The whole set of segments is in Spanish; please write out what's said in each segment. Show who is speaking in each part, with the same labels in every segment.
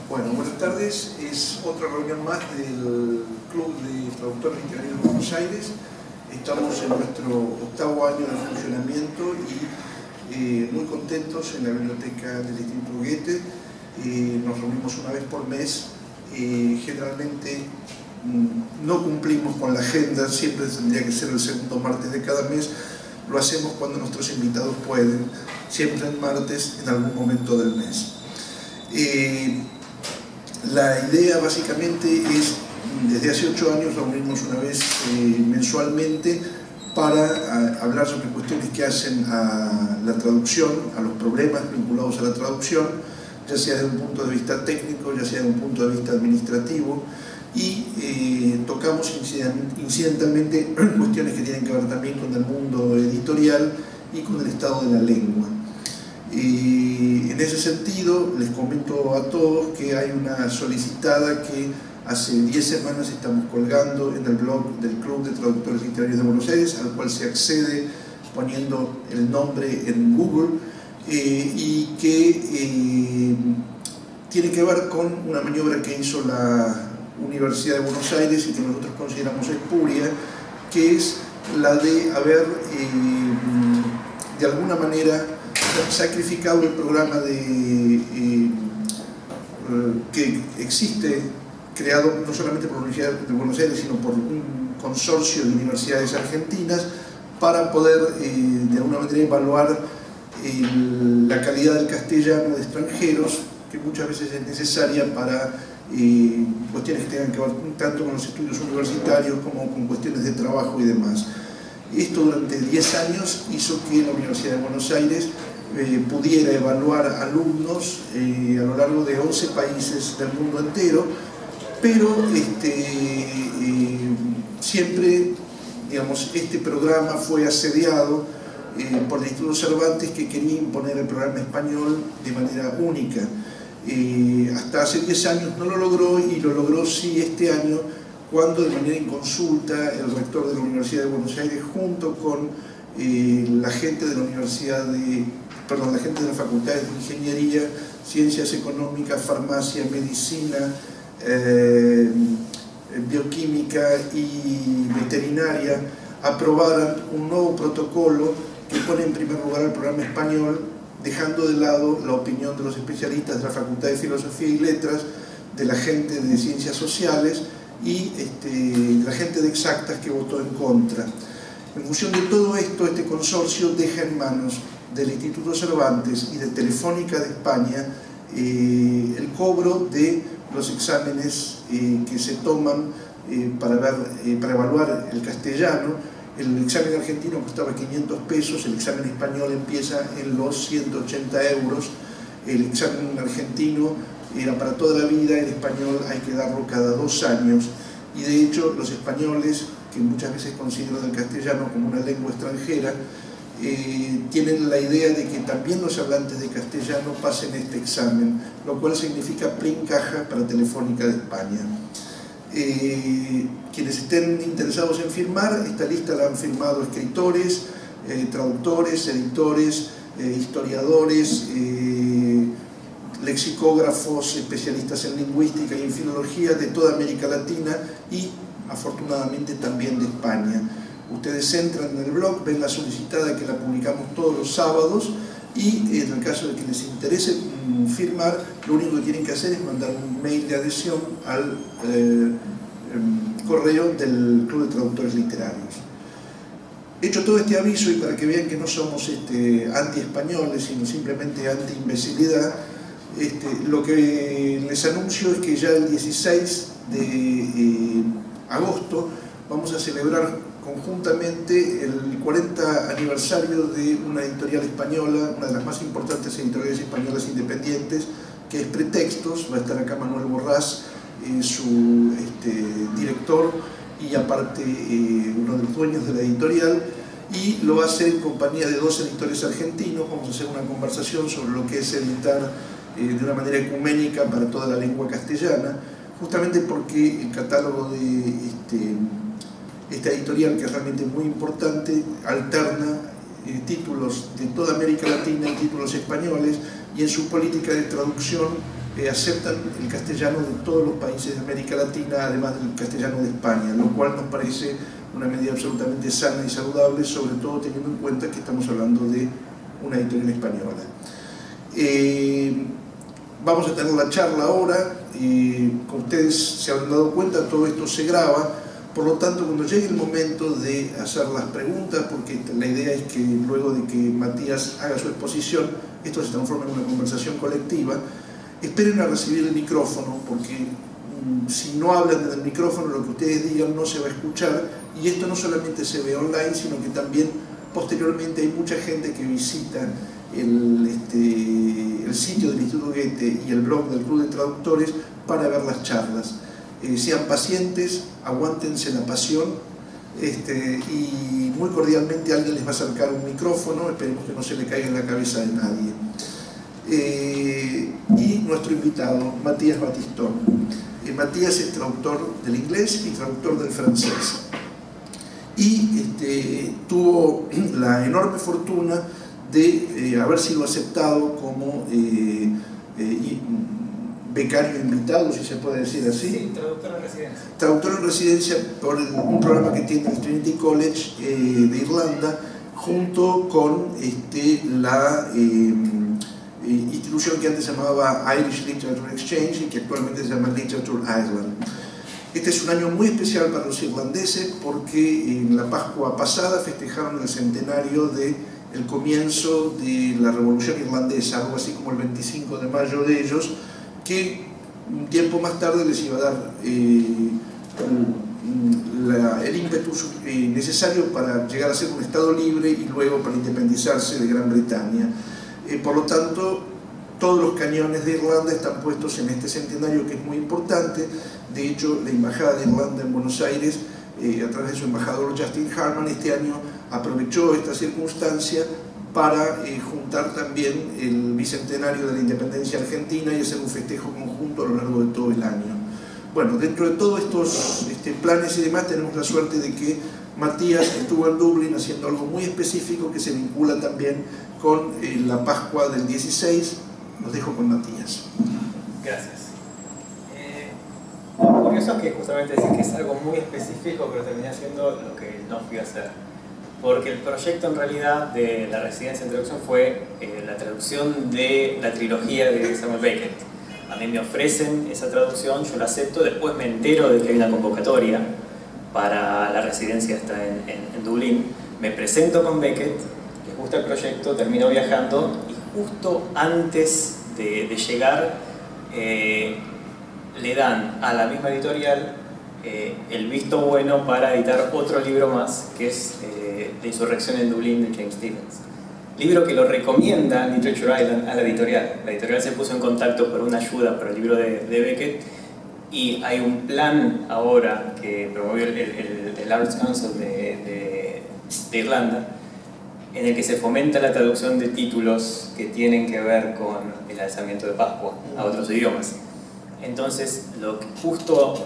Speaker 1: Bueno, buenas tardes. Es otra reunión más del Club de Traductores Literarios de Buenos Aires. Estamos en nuestro 8º año de funcionamiento y muy contentos en la biblioteca del Instituto Goethe. Nos reunimos una vez por mes. Generalmente no cumplimos con la agenda, siempre tendría que ser el segundo martes de cada mes. Lo hacemos cuando nuestros invitados pueden, siempre el martes en algún momento del mes. La idea básicamente es, desde hace 8 años, reunirnos una vez mensualmente para hablar sobre cuestiones que hacen a la traducción, a los problemas vinculados a la traducción, ya sea desde un punto de vista técnico, ya sea desde un punto de vista administrativo, y tocamos incidentalmente cuestiones que tienen que ver también con el mundo editorial y con el estado de la lengua. Y en ese sentido les comento a todos que hay una solicitada que hace 10 semanas estamos colgando en el blog del Club de Traductores Literarios de Buenos Aires, al cual se accede poniendo el nombre en Google, y que tiene que ver con una maniobra que hizo la Universidad de Buenos Aires y que nosotros consideramos espuria, que es la de haber de alguna manera sacrificado el programa que existe, creado no solamente por la Universidad de Buenos Aires, sino por un consorcio de universidades argentinas, para poder de alguna manera evaluar la calidad del castellano de extranjeros, que muchas veces es necesaria para cuestiones que tengan que ver tanto con los estudios universitarios como con cuestiones de trabajo y demás. Esto durante 10 años hizo que la Universidad de Buenos Aires pudiera evaluar alumnos a lo largo de 11 países del mundo entero, pero siempre, digamos, este programa fue asediado por el Instituto Cervantes, que quería imponer el programa español de manera única. Hasta hace 10 años no lo logró, y lo logró sí este año, cuando de manera inconsulta el rector de la Universidad de Buenos Aires, junto con la gente de la la gente de las facultades de Ingeniería, Ciencias Económicas, Farmacia, Medicina, Bioquímica y Veterinaria, aprobaran un nuevo protocolo que pone en primer lugar el programa español, dejando de lado la opinión de los especialistas de la Facultad de Filosofía y Letras, de la gente de Ciencias Sociales y la gente de Exactas, que votó en contra. En función de todo esto, este consorcio deja en manos del Instituto Cervantes y de Telefónica de España el cobro de los exámenes que se toman para evaluar el castellano. El examen argentino costaba 500 pesos, el examen español empieza en los 180 euros, el examen argentino era para toda la vida, el español hay que darlo cada 2 años, y de hecho los españoles, que muchas veces consideran el castellano como una lengua extranjera, tienen la idea de que también los hablantes de castellano pasen este examen, lo cual significa plin caja para Telefónica de España. Quienes estén interesados en firmar, esta lista la han firmado escritores, traductores, editores, historiadores, lexicógrafos, especialistas en lingüística y en filología de toda América Latina y afortunadamente también de España. Ustedes entran en el blog, ven la solicitada que la publicamos todos los sábados, y en el caso de que les interese firmar, lo único que tienen que hacer es mandar un mail de adhesión al correo del Club de Traductores Literarios. Hecho todo este aviso, y para que vean que no somos anti-españoles, sino simplemente anti-imbecilidad, lo que les anuncio es que ya el 16 de agosto vamos a celebrar conjuntamente el 40 aniversario de una editorial española, una de las más importantes editoriales españolas independientes, que es Pretextos. Va a estar acá Manuel Borrás, su director y aparte uno de los dueños de la editorial, y lo va a hacer en compañía de 2 editores argentinos. Vamos a hacer una conversación sobre lo que es editar de una manera ecuménica para toda la lengua castellana, justamente porque el catálogo de esta editorial, que es realmente muy importante, alterna títulos de toda América Latina y títulos españoles, y en su política de traducción aceptan el castellano de todos los países de América Latina, además del castellano de España, lo cual nos parece una medida absolutamente sana y saludable, sobre todo teniendo en cuenta que estamos hablando de una editorial española. Vamos a tener la charla ahora, como ustedes se habrán dado cuenta, todo esto se graba, por lo tanto cuando llegue el momento de hacer las preguntas, porque la idea es que luego de que Matías haga su exposición, esto se transforma en una conversación colectiva, esperen a recibir el micrófono, porque si no hablan desde el micrófono, lo que ustedes digan no se va a escuchar, y esto no solamente se ve online, sino que también posteriormente hay mucha gente que visita el sitio del Instituto Goethe y el blog del Club de Traductores para ver las charlas. Sean pacientes, aguántense la pasión, y muy cordialmente alguien les va a acercar un micrófono, esperemos que no se le caiga en la cabeza de nadie. Y nuestro invitado, Matías Batistón. Matías es traductor del inglés y traductor del francés. Y tuvo la enorme fortuna de haber sido aceptado como becario invitado, si se puede decir así.
Speaker 2: Sí, traductor en residencia.
Speaker 1: Traductor en residencia por un programa que tiene el Trinity College de Irlanda, junto con la institución que antes se llamaba Irish Literature Exchange y que actualmente se llama Literature Ireland. Este es un año muy especial para los irlandeses porque en la Pascua pasada festejaron el centenario del comienzo de la Revolución Irlandesa, algo así como el 25 de mayo de ellos, que un tiempo más tarde les iba a dar el ímpetu necesario para llegar a ser un Estado libre y luego para independizarse de Gran Bretaña. Por lo tanto, todos los cañones de Irlanda están puestos en este centenario, que es muy importante. De hecho, la Embajada de Irlanda en Buenos Aires, a través de su embajador Justin Harman, este año aprovechó esta circunstancia para juntar también el bicentenario de la independencia argentina y hacer un festejo conjunto a lo largo de todo el año. Bueno, dentro de todos estos planes y demás, tenemos la suerte de que Matías estuvo en Dublín haciendo algo muy específico que se vincula también con la Pascua del 16. Los dejo con Matías.
Speaker 2: Gracias. Lo curioso es que justamente decís que es algo muy específico, pero terminé haciendo lo que no fui a hacer. Porque el proyecto en realidad de la residencia en traducción fue la traducción de la trilogía de Samuel Beckett. A mí me ofrecen esa traducción, yo la acepto, después me entero de que hay una convocatoria para la residencia esta en Dublín. Me presento con Beckett, les gusta el proyecto, termino viajando y justo antes de llegar le dan a la misma editorial el visto bueno para editar otro libro más, que es La insurrección en Dublín de James Stephens. Libro que lo recomienda Literature Island a la editorial. La editorial se puso en contacto por una ayuda para el libro de Beckett, y hay un plan ahora que promovió el Arts Council de Irlanda, en el que se fomenta la traducción de títulos que tienen que ver con el alzamiento de Pascua a otros idiomas. Entonces, justo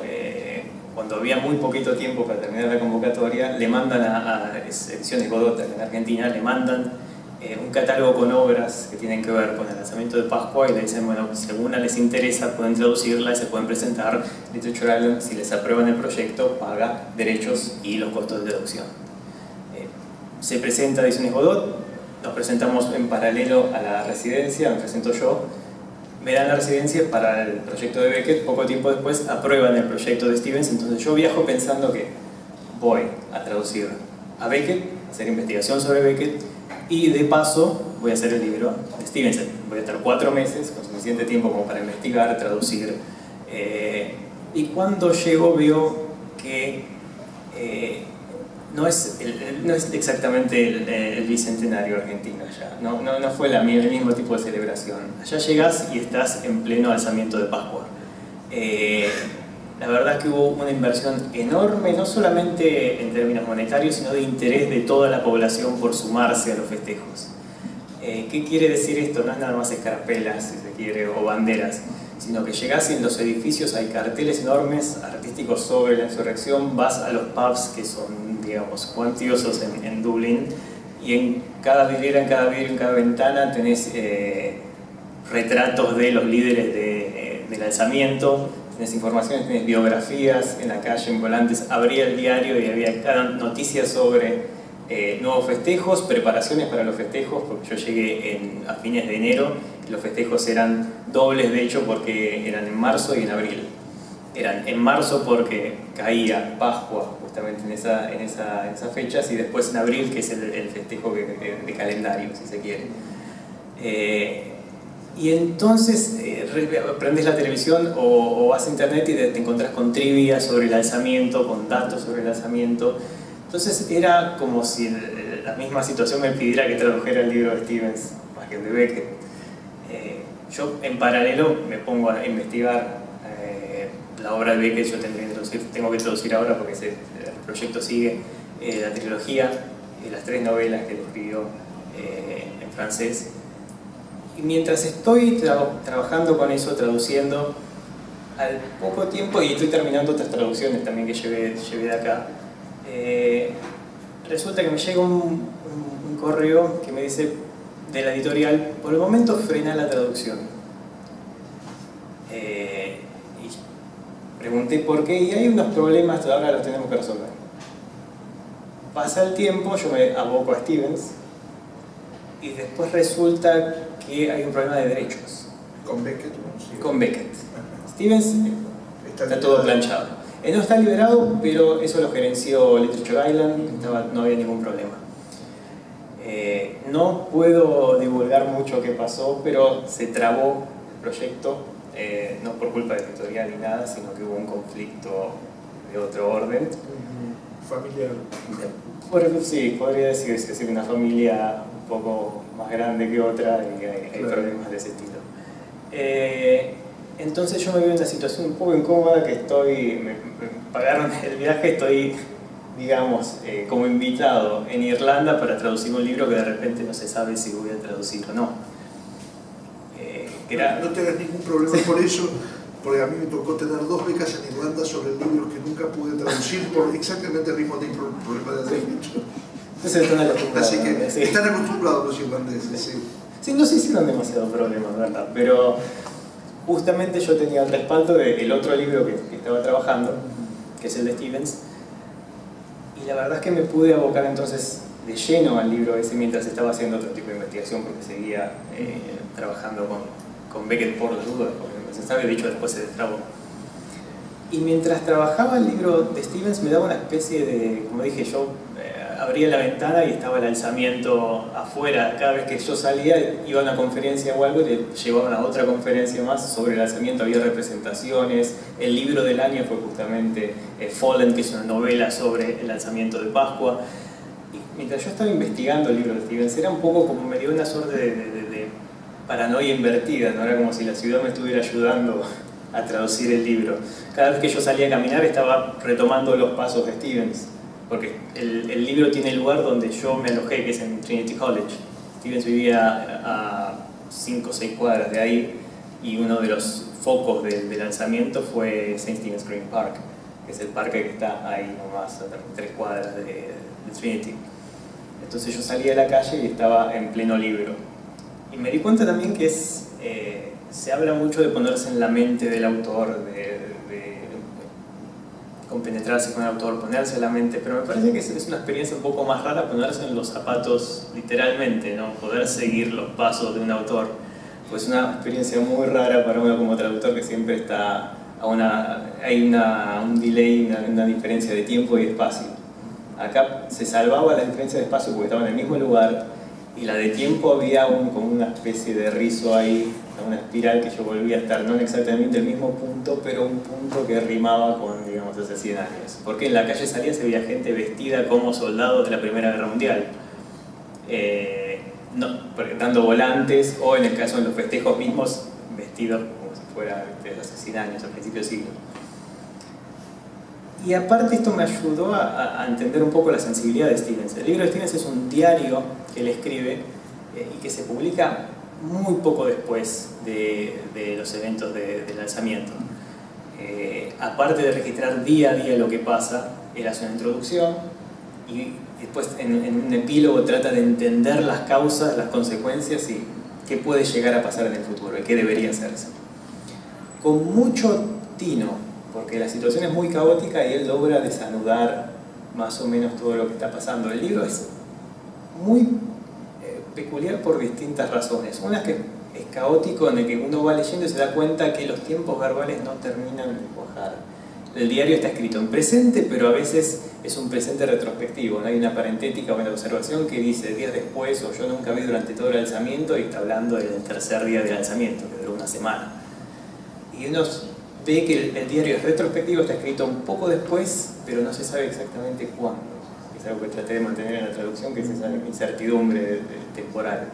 Speaker 2: cuando había muy poquito tiempo para terminar la convocatoria, le mandan a Ediciones Godot en Argentina, le mandan un catálogo con obras que tienen que ver con el lanzamiento de Pascua, y le dicen, bueno, si alguna les interesa pueden traducirla y se pueden presentar. Literature Island, si les aprueban el proyecto, paga derechos y los costos de traducción. Se presenta Ediciones Godot, nos presentamos en paralelo a la residencia, me presento yo, me dan la residencia para el proyecto de Beckett, poco tiempo después aprueban el proyecto de Stephens, entonces yo viajo pensando que voy a traducir a Beckett, a hacer investigación sobre Beckett, y de paso voy a hacer el libro de Stevenson. Voy a estar 4 meses, con suficiente tiempo como para investigar, traducir, y cuando llego veo que no es exactamente el bicentenario argentino allá, no fue el mismo tipo de celebración. Allá llegas y estás en pleno alzamiento de Pascua. La verdad es que hubo una inversión enorme, no solamente en términos monetarios, sino de interés de toda la población por sumarse a los festejos. ¿Qué quiere decir esto? No es nada más escarapelas, si se quiere, o banderas, sino que llegás y en los edificios hay carteles enormes, artísticos sobre la insurrección, vas a los pubs que son, digamos, cuantiosos en Dublín, y en cada vidriera, en cada vidrio, en cada ventana tenés retratos de los líderes de lanzamiento, tienes informaciones, tienes biografías en la calle, en volantes, abría el diario y había noticias sobre nuevos festejos, preparaciones para los festejos, porque yo llegué a fines de enero y los festejos eran dobles de hecho porque eran en marzo y en abril. Eran en marzo porque caía Pascua justamente en esas fechas, y después en abril, que es el festejo de calendario, si se quiere. Y entonces prendes la televisión o vas a internet y te encontrás con trivia sobre el alzamiento, con datos sobre el alzamiento. Entonces era como si la misma situación me pidiera que tradujera el libro de Stevens más que el de Beckett. Yo en paralelo me pongo a investigar la obra de Beckett. Yo tengo que traducir ahora porque el proyecto sigue la trilogía, las 3 novelas que él escribió en francés. Y mientras estoy trabajando con eso, traduciendo, al poco tiempo, y estoy terminando otras traducciones también que llevé de acá, resulta que me llega un correo que me dice de la editorial: por el momento frena la traducción. Y pregunté por qué, y hay unos problemas, ahora los tenemos que resolver. Pasa el tiempo, yo me aboco a Stevens, y después resulta que hay un problema de derechos.
Speaker 1: ¿Con Beckett? Sí.
Speaker 2: Con Beckett. Stevens está todo planchado. No está liberado, pero eso lo gerenció Literature Island, no había ningún problema. No puedo divulgar mucho qué pasó, pero se trabó el proyecto, no por culpa de editorial ni nada, sino que hubo un conflicto de otro orden.
Speaker 1: Familiar.
Speaker 2: Sí, podría decirse una familia un poco más grande que otra, y hay problemas de ese estilo. Entonces yo me veo en una situación un poco incómoda, que me pagaron el viaje, estoy, digamos, como invitado en Irlanda para traducir un libro que de repente no se sabe si voy a traducir o no.
Speaker 1: No te hagas ningún problema por eso, porque a mí me tocó tener 2 becas en Irlanda sobre libros que nunca pude traducir por exactamente el mismo tipo de problema de derecho.
Speaker 2: Entonces están acostumbrados.
Speaker 1: Así que
Speaker 2: sí.
Speaker 1: Están acostumbrados los irlandeses, sí.
Speaker 2: Sí, no se hicieron demasiados problemas, ¿verdad? Pero justamente yo tenía el respaldo del otro libro que estaba trabajando, que es el de Stevens, y la verdad es que me pude abocar entonces de lleno al libro ese mientras estaba haciendo otro tipo de investigación, porque seguía trabajando con Beckett por las dudas, porque no se sabe, de hecho después se destrabó. Y mientras trabajaba el libro de Stevens me daba una especie de, como dije yo, abría la ventana y estaba el alzamiento afuera. Cada vez que yo salía iba a una conferencia o algo y le llevaban a otra conferencia más sobre el alzamiento, había representaciones. El libro del año fue justamente Fallen, que es una novela sobre el alzamiento de Pascua. Y mientras yo estaba investigando el libro de Stevens, era un poco como, me dio una suerte de paranoia invertida, ¿no? Era como si la ciudad me estuviera ayudando a traducir el libro. Cada vez que yo salía a caminar estaba retomando los pasos de Stevens, porque el libro tiene lugar donde yo me alojé, que es en Trinity College. Stevens vivía a 5 o 6 cuadras de ahí, y uno de los focos del lanzamiento fue St. Stephen's Green Park, que es el parque que está ahí nomás, a 3 cuadras de Trinity. Entonces yo salía a la calle y estaba en pleno libro. Y me di cuenta también que se habla mucho de ponerse en la mente del autor, de compenetrarse con el autor, ponerse en la mente, pero me parece que es una experiencia un poco más rara ponerse en los zapatos literalmente, ¿no? Poder seguir los pasos de un autor, pues es una experiencia muy rara para uno como traductor, que siempre está hay un delay, una diferencia de tiempo y espacio. Acá se salvaba la diferencia de espacio porque estaba en el mismo lugar, y la de tiempo había como una especie de rizo ahí, una espiral, que yo volvía a estar no exactamente en el mismo punto, pero un punto que rimaba con, digamos, hace 100 años. Porque en la calle salía, se veía gente vestida como soldados de la Primera Guerra Mundial, dando volantes, o en el caso de los festejos mismos, vestidos como si fuera de hace 100 años, al principio del siglo. Y aparte esto me ayudó a entender un poco la sensibilidad de Stevens. El libro de Stevens es un diario que él escribe y que se publica muy poco después de los eventos del lanzamiento. Aparte de registrar día a día lo que pasa, él hace una introducción y después en un epílogo trata de entender las causas, las consecuencias y qué puede llegar a pasar en el futuro y qué debería hacerse. con mucho tino, porque la situación es muy caótica y él logra desanudar más o menos todo lo que está pasando. El libro es muy peculiar por distintas razones. Una es que es caótico, en el que uno va leyendo y se da cuenta que los tiempos verbales no terminan de cuajar. El diario está escrito en presente, pero a veces es un presente retrospectivo, ¿no? Hay una parentética o una observación que dice días después, o yo nunca vi durante todo el alzamiento, y está hablando del tercer día del alzamiento, que duró una semana. Y uno ve que el diario es retrospectivo, está escrito un poco después, pero no se sabe exactamente cuándo. Es algo que traté de mantener en la traducción, que es esa incertidumbre temporal.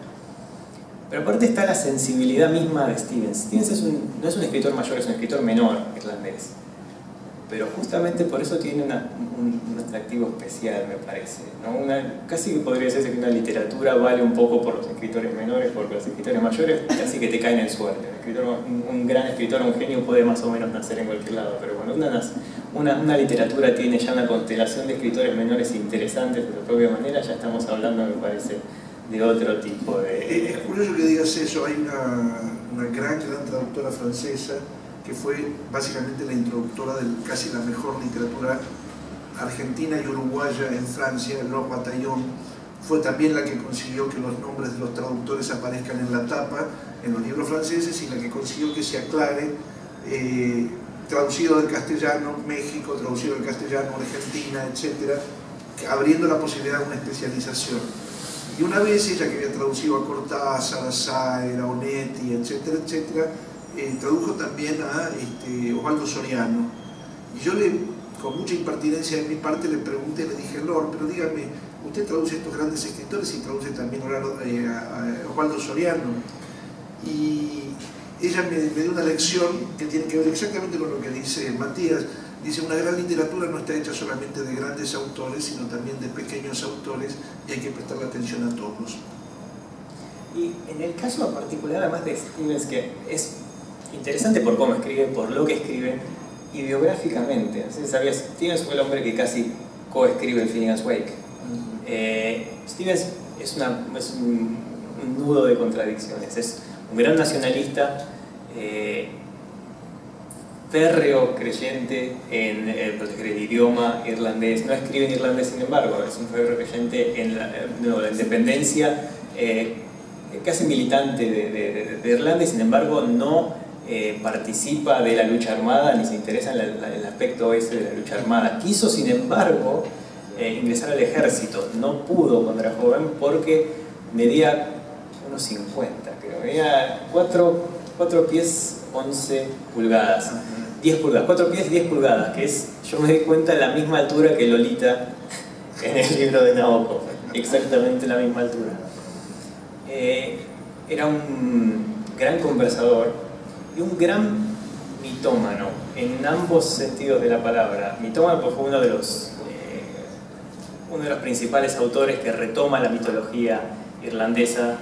Speaker 2: Pero aparte está la sensibilidad misma de Stevens. Stevens no es un escritor mayor, es un escritor menor irlandés. Pero justamente por eso tiene un atractivo especial, me parece, ¿no? Casi que podría decirse que una literatura vale un poco por los escritores menores, porque los escritores mayores casi que te caen en suerte. Un gran escritor, un genio puede más o menos nacer en cualquier lado, pero cuando una literatura tiene ya una constelación de escritores menores interesantes de su propia manera, ya estamos hablando, me parece, de otro tipo de...
Speaker 1: Es curioso que digas eso. Hay una gran traductora francesa que fue básicamente la introductora de casi la mejor literatura argentina y uruguaya en Francia, Laure Bataillon. Fue también la que consiguió que los nombres de los traductores aparezcan en la tapa, en los libros franceses, y la que consiguió que se aclare, traducido del castellano México, traducido del castellano Argentina, etc., abriendo la posibilidad de una especialización. Y una vez ella, que había traducido a Cortázar, a Saer, a Onetti, etcétera, etcétera, tradujo también a Osvaldo Soriano. Y yo con mucha impertinencia de mi parte le pregunté, le dije: Lord, pero dígame, usted traduce a estos grandes escritores y traduce también a Osvaldo Soriano. Y ella me dio una lección que tiene que ver exactamente con lo que dice Matías. Dice: una gran literatura no está hecha solamente de grandes autores, sino también de pequeños autores, y hay que prestarle atención a todos.
Speaker 2: Y en el caso particular, además de Stevens, que es interesante por cómo escribe, por lo que escribe, y biográficamente. No sé si sabías, Stevens fue el hombre que casi coescribe el Finnegan's Wake. Stevens es un nudo de contradicciones. Es un gran nacionalista, férreo creyente en proteger el idioma irlandés. No escribe en irlandés, sin embargo, es un férreo creyente en la independencia, casi militante de Irlanda, y sin embargo no participa de la lucha armada ni se interesa en el aspecto ese de la lucha armada. Quiso, sin embargo, ingresar al ejército. No pudo cuando era joven porque medía unos 50, creo. Medía 4 pies 11 pulgadas. 10 pulgadas, 4 pies 10 pulgadas, que es, yo me di cuenta, la misma altura que Lolita en el libro de Nabokov. Exactamente la misma altura. Era un gran conversador y un gran mitómano en ambos sentidos de la palabra. Mitómano porque fue uno de los principales autores que retoma la mitología irlandesa,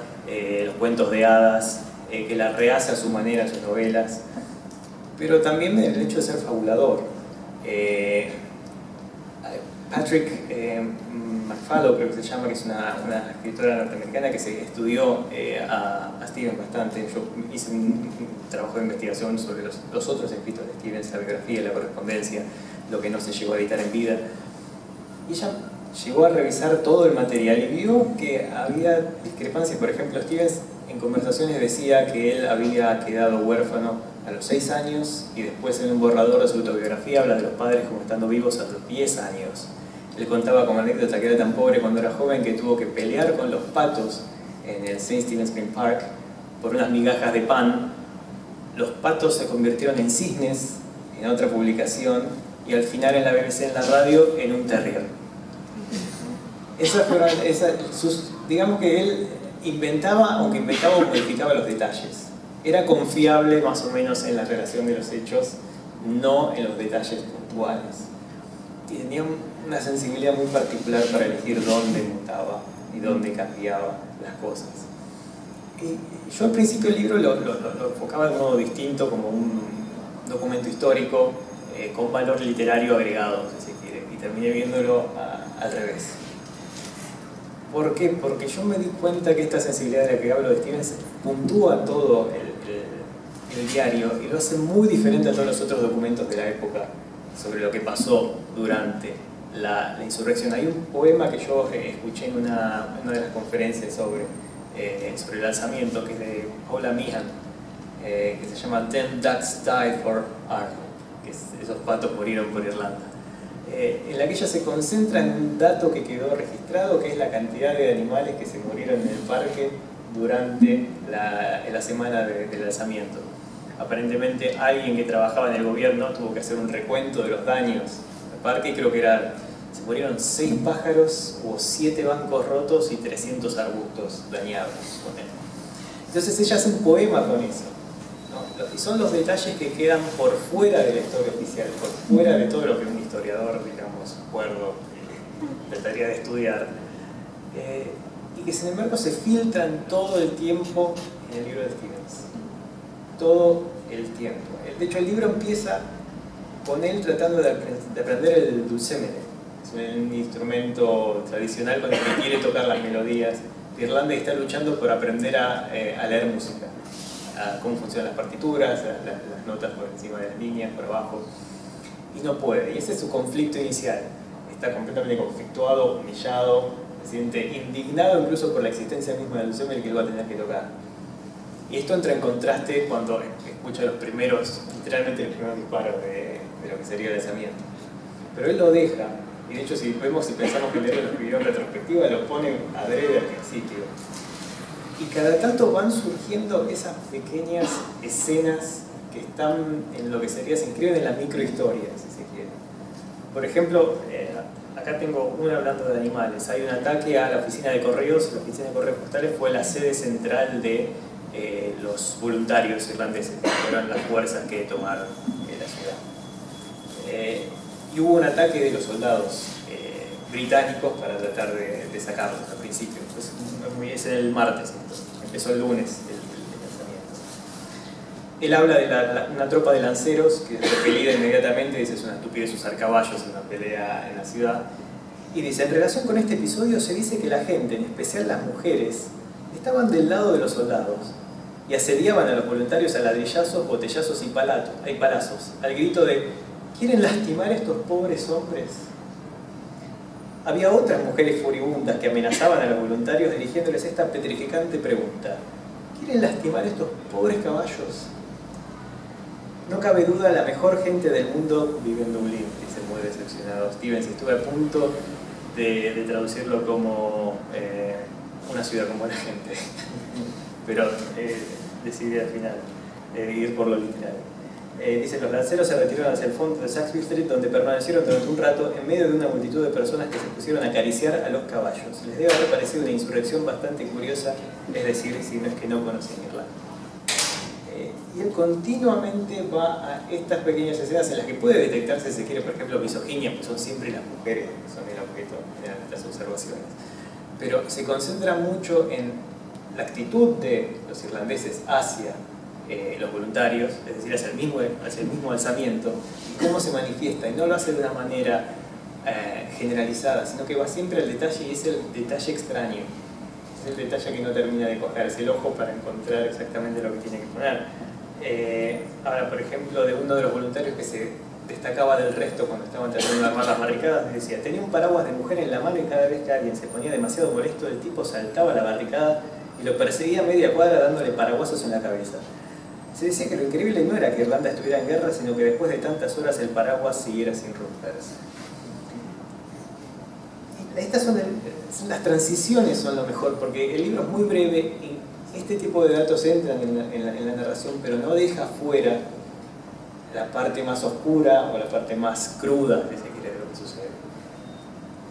Speaker 2: los cuentos de hadas, que la rehace a su manera en sus novelas, pero también el hecho de ser fabulador. Patrick McFadden, creo que se llama, que es una escritora norteamericana que se estudió a Stevens bastante. Yo hice un trabajo de investigación sobre los otros escritos de Stevens, la biografía, la correspondencia, lo que no se llegó a editar en vida. Y ella llegó a revisar todo el material y vio que había discrepancias. Por ejemplo, Stevens en conversaciones decía que él había quedado huérfano a los 6 años, y después en un borrador de su autobiografía habla de los padres como estando vivos a los 10 años. Él contaba como anécdota que era tan pobre cuando era joven que tuvo que pelear con los patos en el St. Stephen's Green Park por unas migajas de pan. Los patos se convirtieron en cisnes en otra publicación, y al final en la BBC, en la radio, en un terrier. Digamos que él inventaba, aunque inventaba o modificaba los detalles. Era confiable más o menos en la relación de los hechos, no en los detalles puntuales. Y tenía una sensibilidad muy particular para elegir dónde mutaba y dónde cambiaba las cosas. Y yo al principio el libro lo enfocaba de un modo distinto, como un documento histórico con valor literario agregado, si se quiere, y terminé viéndolo al revés. ¿Por qué? Porque yo me di cuenta que esta sensibilidad de la que hablo de Stevens puntúa todo el del diario y lo hace muy diferente a todos los otros documentos de la época sobre lo que pasó durante la insurrección. Hay un poema que yo escuché en una de las conferencias sobre el alzamiento, que es de Paula Meehan, que se llama 10 Ducks Died for Ireland, que es esos patos murieron por Irlanda, en la que ella se concentra en un dato que quedó registrado, que es la cantidad de animales que se murieron en el parque durante la semana del alzamiento. Aparentemente alguien que trabajaba en el gobierno tuvo que hacer un recuento de los daños al parque y creo que se murieron 6 pájaros, hubo 7 bancos rotos y 300 arbustos dañados. Entonces ella hace un poema con eso, ¿no? Y son los detalles que quedan por fuera de la historia oficial, por fuera de todo lo que un historiador, digamos, cuerdo, trataría de estudiar. Y que sin embargo se filtran todo el tiempo en el libro de Stevens. Todo el tiempo. De hecho, el libro empieza con él tratando de aprender el dulcémere. Es un instrumento tradicional con el que quiere tocar las melodías de Irlanda y está luchando por aprender a leer música, a cómo funcionan las partituras, las notas por encima de las líneas, por abajo, y no puede. Y ese es su conflicto inicial. Está completamente conflictuado, humillado, se siente indignado incluso por la existencia misma del dulcémere que él va a tener que tocar. Y esto entra en contraste cuando escucha literalmente los primeros disparos de lo que sería el alzamiento. Pero él lo deja, y de hecho si pensamos que el libro lo escribió en retrospectiva, lo pone adrede al principio. Y cada tanto van surgiendo esas pequeñas escenas que están en lo que se inscriben en la microhistoria, si se quiere. Por ejemplo, acá tengo una hablando de animales. Hay un ataque a la oficina de correos. La oficina de correos postales fue la sede central de los voluntarios irlandeses, que fueron las fuerzas que tomaron la ciudad. Y hubo un ataque de los soldados británicos para tratar de sacarlos al principio. Entonces, es el martes, empezó el lunes el lanzamiento. Él habla de una tropa de lanceros que es repelida inmediatamente, dice es una estupidez usar caballos en una pelea en la ciudad. Y dice, en relación con este episodio se dice que la gente, en especial las mujeres, estaban del lado de los soldados y asediaban a los voluntarios a ladrillazos, botellazos y palazos, al grito de ¿quieren lastimar a estos pobres hombres? Había otras mujeres furibundas que amenazaban a los voluntarios dirigiéndoles esta petrificante pregunta: ¿quieren lastimar a estos pobres caballos? No cabe duda, la mejor gente del mundo vive en Dublín, dice muy decepcionado Stevens. Estuve a punto de traducirlo como una ciudad como la gente, pero decidí al final ir por lo literal. Dice, los lanceros se retiraron hacia el fondo de Saxby Street, donde permanecieron durante un rato en medio de una multitud de personas que se pusieron a acariciar a los caballos. Les debe haber parecido una insurrección bastante curiosa, es decir, si no es que no conocían Irlanda. Y él continuamente va a estas pequeñas escenas en las que puede detectarse, si se quiere, por ejemplo, misoginia, pues son siempre las mujeres que son el objeto de estas observaciones. Pero se concentra mucho en la actitud de los irlandeses hacia los voluntarios, es decir, hacia el mismo alzamiento, y cómo se manifiesta, y no lo hace de una manera generalizada, sino que va siempre al detalle, y es el detalle extraño, es el detalle que no termina de cogerse el ojo para encontrar exactamente lo que tiene que poner. Ahora, por ejemplo, de uno de los voluntarios que se destacaba del resto cuando estaban tratando de armar las barricadas, decía, tenía un paraguas de mujer en la mano y cada vez que alguien se ponía demasiado molesto, el tipo saltaba a la barricada y lo perseguía a media cuadra dándole paraguasos en la cabeza. Se decía que lo increíble no era que Irlanda estuviera en guerra, sino que después de tantas horas el paraguas siguiera sin romperse. Y estas son las transiciones son lo mejor, porque el libro es muy breve y este tipo de datos entran en la narración, pero no deja fuera la parte más oscura o la parte más cruda, si se quiere, de lo que sucede.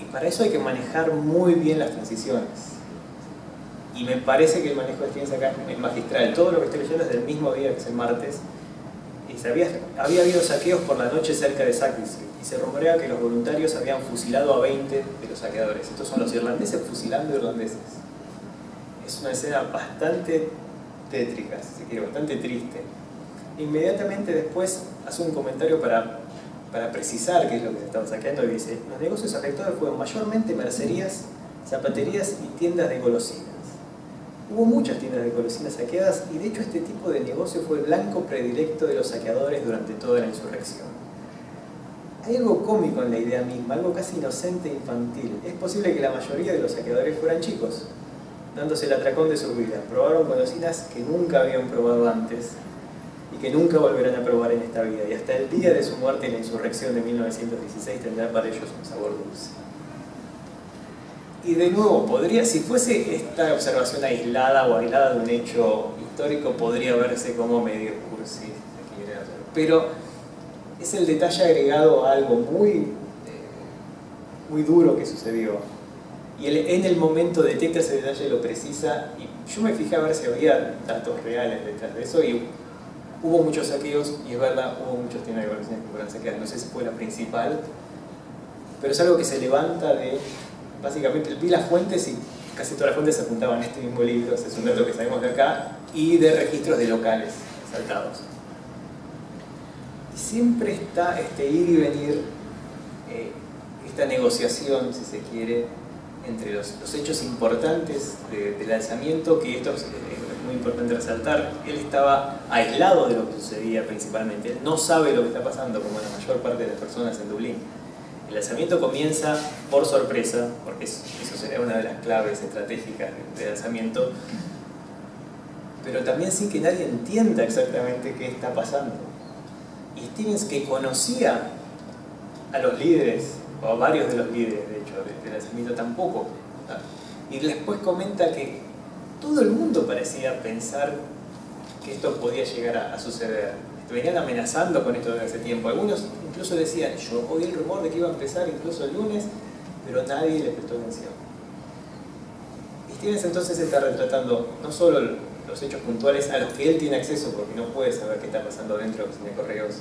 Speaker 2: Y para eso hay que manejar muy bien las transiciones. Y me parece que el manejo de Stevens acá es magistral. Todo lo que estoy leyendo es del mismo día, que es el martes. Y había habido saqueos por la noche cerca de Saxby Street. Y se rumorea que los voluntarios habían fusilado a 20 de los saqueadores. Estos son los irlandeses fusilando irlandeses. Es una escena bastante tétrica, si se quiere, bastante triste. Inmediatamente después hace un comentario para precisar qué es lo que se estaba saqueando y dice: los negocios afectados fueron mayormente mercerías, zapaterías y tiendas de golosinas. Hubo muchas tiendas de golosinas saqueadas y de hecho este tipo de negocio fue el blanco predilecto de los saqueadores durante toda la insurrección. Hay algo cómico en la idea misma, algo casi inocente e infantil. Es posible que la mayoría de los saqueadores fueran chicos, dándose el atracón de sus vidas. Probaron golosinas que nunca habían probado antes y que nunca volverán a probar en esta vida. Y hasta el día de su muerte en la insurrección de 1916 tendrá para ellos un sabor dulce. Y de nuevo, si fuese esta observación aislada o aislada de un hecho histórico, podría verse como medio cursi, si se quiere hacer. Pero es el detalle agregado a algo muy duro que sucedió. Y en el momento detecta ese detalle, lo precisa. Y yo me fijé a ver si había datos reales detrás de eso. Y hubo muchos saqueos, y es verdad, hubo muchas tiendas de golosinas que fueron saqueadas. No sé si fue la principal, pero es algo que se levanta de... Básicamente, vi las fuentes y casi todas las fuentes apuntaban a este mismo libro, ese es un dato que sabemos de acá, y de registros de locales asaltados. Y siempre está este ir y venir, esta negociación, si se quiere, entre los hechos importantes del alzamiento, que esto es muy importante resaltar. Él estaba aislado de lo que sucedía principalmente, él no sabe lo que está pasando, como la mayor parte de las personas en Dublín. El alzamiento comienza por sorpresa, porque eso sería una de las claves estratégicas del alzamiento, pero también sin que nadie entienda exactamente qué está pasando. Y Stevens, que conocía a los líderes, o a varios de los líderes, de hecho, del alzamiento, tampoco. Y después comenta que todo el mundo parecía pensar que esto podía llegar a suceder. Venían amenazando con esto desde hace tiempo. Algunos incluso decían, yo oí el rumor de que iba a empezar incluso el lunes, pero nadie le prestó atención. Y Stevens entonces está retratando no solo los hechos puntuales a los que él tiene acceso, porque no puede saber qué está pasando dentro de correos,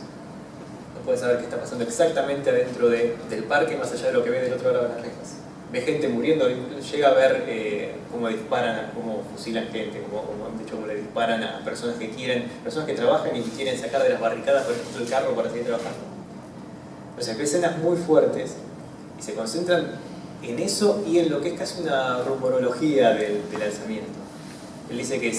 Speaker 2: no puede saber qué está pasando exactamente dentro del parque, más allá de lo que ve del otro lado de las rejas. Ve gente muriendo, llega a ver cómo disparan, cómo fusilan gente, cómo le disparan a personas que trabajan y que quieren sacar de las barricadas, por ejemplo, el carro para seguir trabajando. O sea, que escenas muy fuertes y se concentran en eso y en lo que es casi una rumorología del alzamiento. Él dice que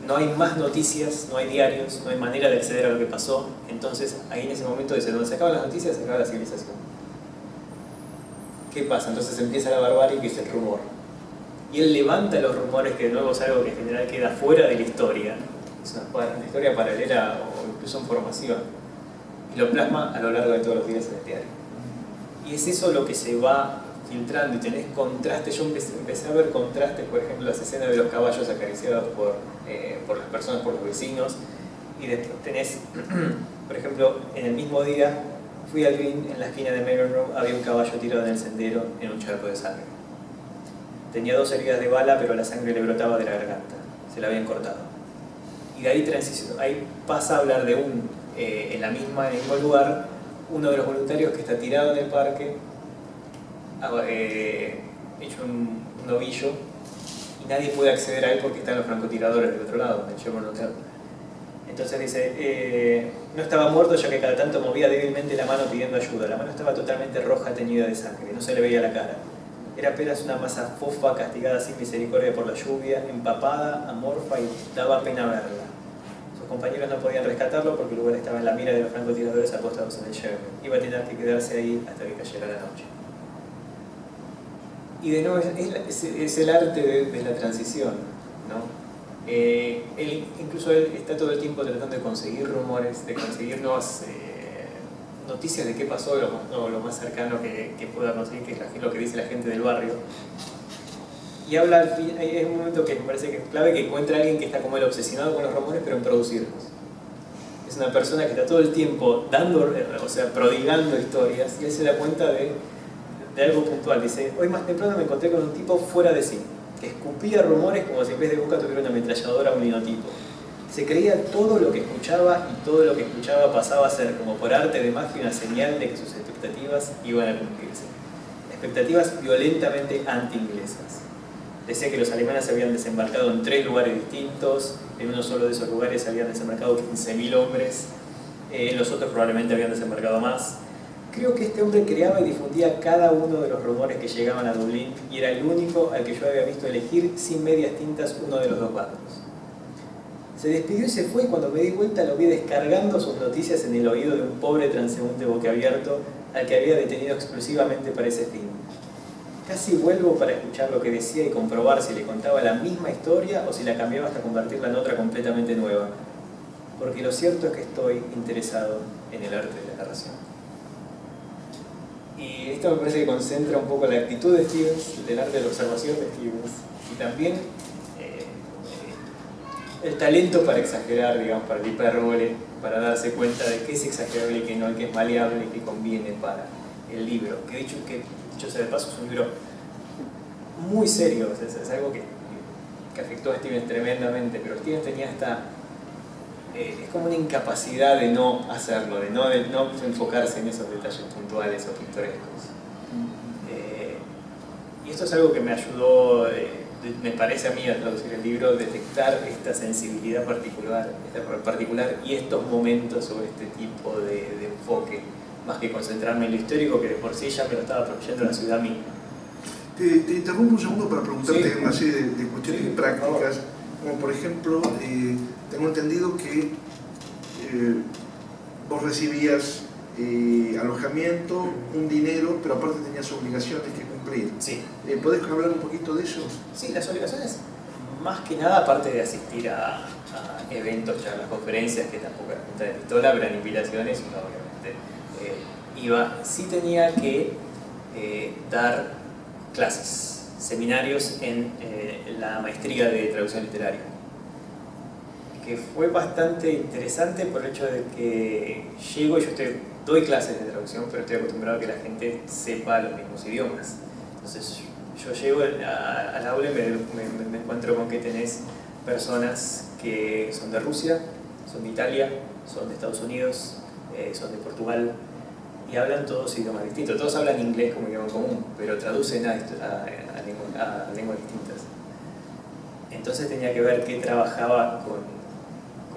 Speaker 2: no hay más noticias, no hay diarios, no hay manera de acceder a lo que pasó, entonces ahí en ese momento dice, donde se acaban las noticias, se acaba la civilización. ¿Qué pasa? Entonces empieza la barbarie, que es el rumor. Y él levanta los rumores, que de nuevo es algo que en general queda fuera de la historia. Es una historia paralela o incluso en formación. Y lo plasma a lo largo de todos los días en el diario. Y es eso lo que se va filtrando y tenés contrastes. Yo empecé a ver contrastes, por ejemplo, las escenas de los caballos acariciados por las personas, por los vecinos. Y después tenés, por ejemplo, en el mismo día, fui al Green, en la esquina de Maiden Road, había un caballo tirado en el sendero en un charco de sangre. Tenía 2 heridas de bala, pero la sangre le brotaba de la garganta. Se la habían cortado. Y de ahí pasa a hablar de en el mismo lugar, uno de los voluntarios que está tirado en el parque, hecho un ovillo, y nadie puede acceder a él porque están los francotiradores del otro lado, en Chevron Hotel. Entonces dice, no estaba muerto ya que cada tanto movía débilmente la mano pidiendo ayuda. La mano estaba totalmente roja, teñida de sangre, no se le veía la cara. Era apenas una masa fofa castigada sin misericordia por la lluvia, empapada, amorfa y daba pena verla. Sus compañeros no podían rescatarlo porque el lugar estaba en la mira de los francotiradores acostados en el Chevron. Iba a tener que quedarse ahí hasta que cayera la noche. Y de nuevo es el arte de la transición, ¿no? Incluso él está todo el tiempo tratando de conseguir rumores, de conseguir nuevas noticias de qué pasó, lo más cercano que pueda conseguir, que es lo que dice la gente del barrio. Y habla al fin, hay un momento que me parece que es clave, que encuentra a alguien que está como él obsesionado con los rumores, pero en producirlos. Es una persona que está todo el tiempo prodigando historias, y él se da cuenta de algo puntual. Dice, hoy más temprano me encontré con un tipo fuera de sí, que escupía rumores como si en vez de boca tuviera una ametralladora o un linotipo. Se creía todo lo que escuchaba y todo lo que escuchaba pasaba a ser, como por arte de magia, una señal de que sus expectativas iban a cumplirse. Expectativas violentamente anti-inglesas. Decía que los alemanes se habían desembarcado en 3 lugares distintos, en uno solo de esos lugares habían desembarcado 15.000 hombres, en los otros probablemente habían desembarcado más, Creo que este hombre creaba y difundía cada uno de los rumores que llegaban a Dublín y era el único al que yo había visto elegir sin medias tintas uno de los dos bandos. Se despidió y se fue y cuando me di vuelta lo vi descargando sus noticias en el oído de un pobre transeúnte boquiabierto al que había detenido exclusivamente para ese fin. Casi vuelvo para escuchar lo que decía y comprobar si le contaba la misma historia o si la cambiaba hasta convertirla en otra completamente nueva. Porque lo cierto es que estoy interesado en el arte de la narración. Y esto me parece que concentra un poco la actitud de Stevens, del arte de la observación de Stevens, y también el talento para exagerar, digamos, para el hipérbole, para darse cuenta de qué es exagerable y qué no, y qué es maleable y qué conviene para el libro. Que dicho sea de paso, es un libro muy serio, es algo que afectó a Stevens tremendamente, pero Stevens tenía es como una incapacidad de no hacerlo, de no enfocarse en esos detalles puntuales o pintorescos. Y esto es algo que me ayudó, me parece a mí, a traducir el libro, detectar esta sensibilidad particular y estos momentos sobre este tipo de enfoque, más que concentrarme en lo histórico, que de por sí ya me lo estaba proveyendo la ciudad misma.
Speaker 1: Te interrumpo un segundo para preguntarte
Speaker 2: Sí.
Speaker 1: una serie de cuestiones prácticas, como por ejemplo, tengo entendido que vos recibías alojamiento, un dinero, pero aparte tenías obligaciones que cumplir.
Speaker 2: Sí.
Speaker 1: ¿Podés hablar un poquito de eso?
Speaker 2: Sí, las obligaciones, más que nada, aparte de asistir a eventos, charlas, conferencias, que tampoco era punta de pistola, pero eran invitaciones, uno obviamente iba. Sí tenía que dar clases, seminarios en la maestría de traducción literaria, que fue bastante interesante por el hecho de que llego y doy clases de traducción, pero estoy acostumbrado a que la gente sepa los mismos idiomas. Entonces yo llego al aula y me encuentro con que tenés personas que son de Rusia, son de Italia, son de Estados Unidos, son de Portugal, y hablan todos idiomas distintos. Todos hablan inglés como idioma común, pero traducen a lenguas distintas. Entonces tenía que ver qué trabajaba con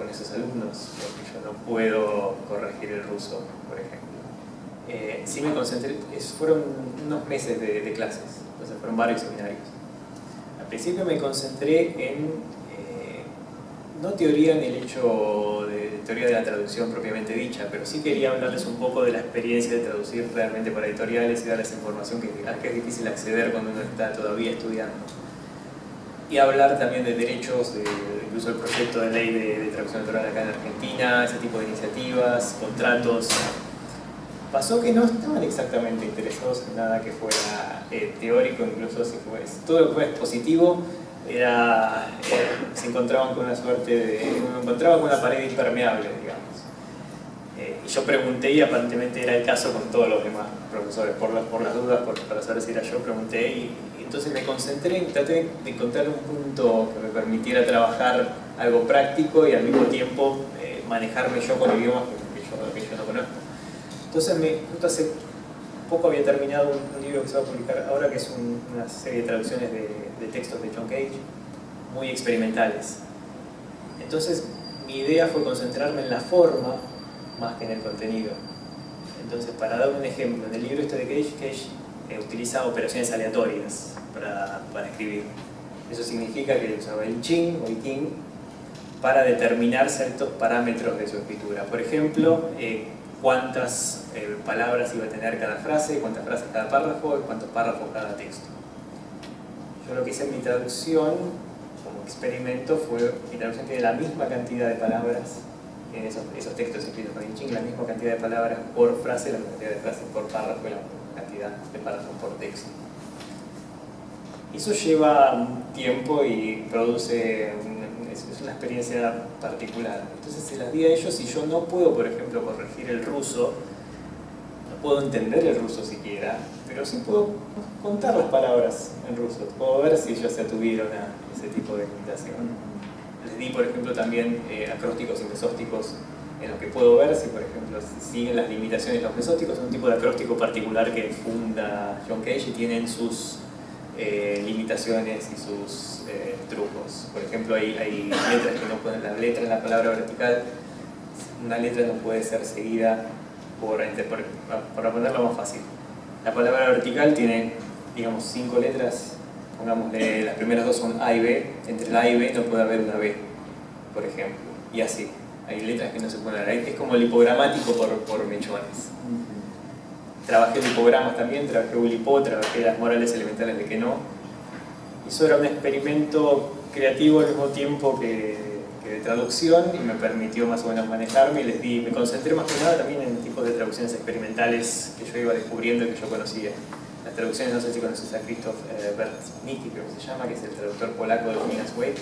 Speaker 2: esos alumnos, porque yo no puedo corregir el ruso, por ejemplo. Sí me concentré, fueron unos meses de clases, entonces fueron varios seminarios. Al principio me concentré en no teoría en el hecho de teoría de la traducción propiamente dicha, pero sí quería hablarles un poco de la experiencia de traducir realmente para editoriales y darles información que es difícil acceder cuando uno está todavía estudiando. Y hablar también de derechos, incluso el proyecto de ley de traducción editorial acá en Argentina, ese tipo de iniciativas, contratos. Pasó que no estaban exactamente interesados en nada que fuera teórico, incluso si todo lo que fue expositivo, se encontraban con una me encontraba con una pared impermeable, digamos. Y yo pregunté, y aparentemente era el caso con todos los demás profesores, por las dudas, para saber si era yo, pregunté, y entonces me concentré y traté de encontrar un punto que me permitiera trabajar algo práctico y al mismo tiempo manejarme yo con idiomas que yo no conozco. Entonces, justo hace poco había terminado un libro que se va a publicar ahora, que es una serie de traducciones de textos de John Cage, muy experimentales. Entonces, mi idea fue concentrarme en la forma más que en el contenido. Entonces, para dar un ejemplo, en el libro este de Cage utiliza operaciones aleatorias para escribir. Eso significa que usaba el chin o el king para determinar ciertos parámetros de su escritura. Por ejemplo, cuántas palabras iba a tener cada frase, cuántas frases cada párrafo y cuántos párrafos cada texto. Yo lo que hice en mi traducción, como experimento, mi traducción tiene la misma cantidad de palabras en esos textos escritos con Ching, la misma cantidad de palabras por frase, la misma cantidad de frases por párrafo y la cantidad de párrafos por texto. Eso lleva un tiempo y es una experiencia particular. Entonces se las di a ellos y yo no puedo, por ejemplo, corregir el ruso, no puedo entender el ruso siquiera, pero sí puedo contar las palabras en ruso, puedo ver si ellos se atuvieron a ese tipo de limitación. Les di, por ejemplo, también acrósticos y mesósticos en los que puedo ver si, por ejemplo, siguen las limitaciones. Los mesósticos son un tipo de acróstico particular que funda John Cage y tienen sus limitaciones y sus trucos. Por ejemplo, hay letras que no pueden, la letra en la palabra vertical, una letra no puede ser seguida para ponerlo más fácil. La palabra vertical tiene, digamos, 5 letras, pongámosle, las primeras 2 son A y B, entre la A y B no puede haber una B, por ejemplo, y así. Hay letras que no se pueden dar, es como el hipogramático por mechones. Trabajé lipogramas también, trabajé Ulipo, trabajé las morales elementales de que no. Y eso era un experimento creativo al mismo tiempo que de traducción y me permitió más o menos manejarme y me concentré más que nada también en tipos de traducciones experimentales que yo iba descubriendo y que yo conocía. Las traducciones, no sé si conoces a Krzysztof Bertnicki, creo que se llama, que es el traductor polaco de Finnegan's Wake,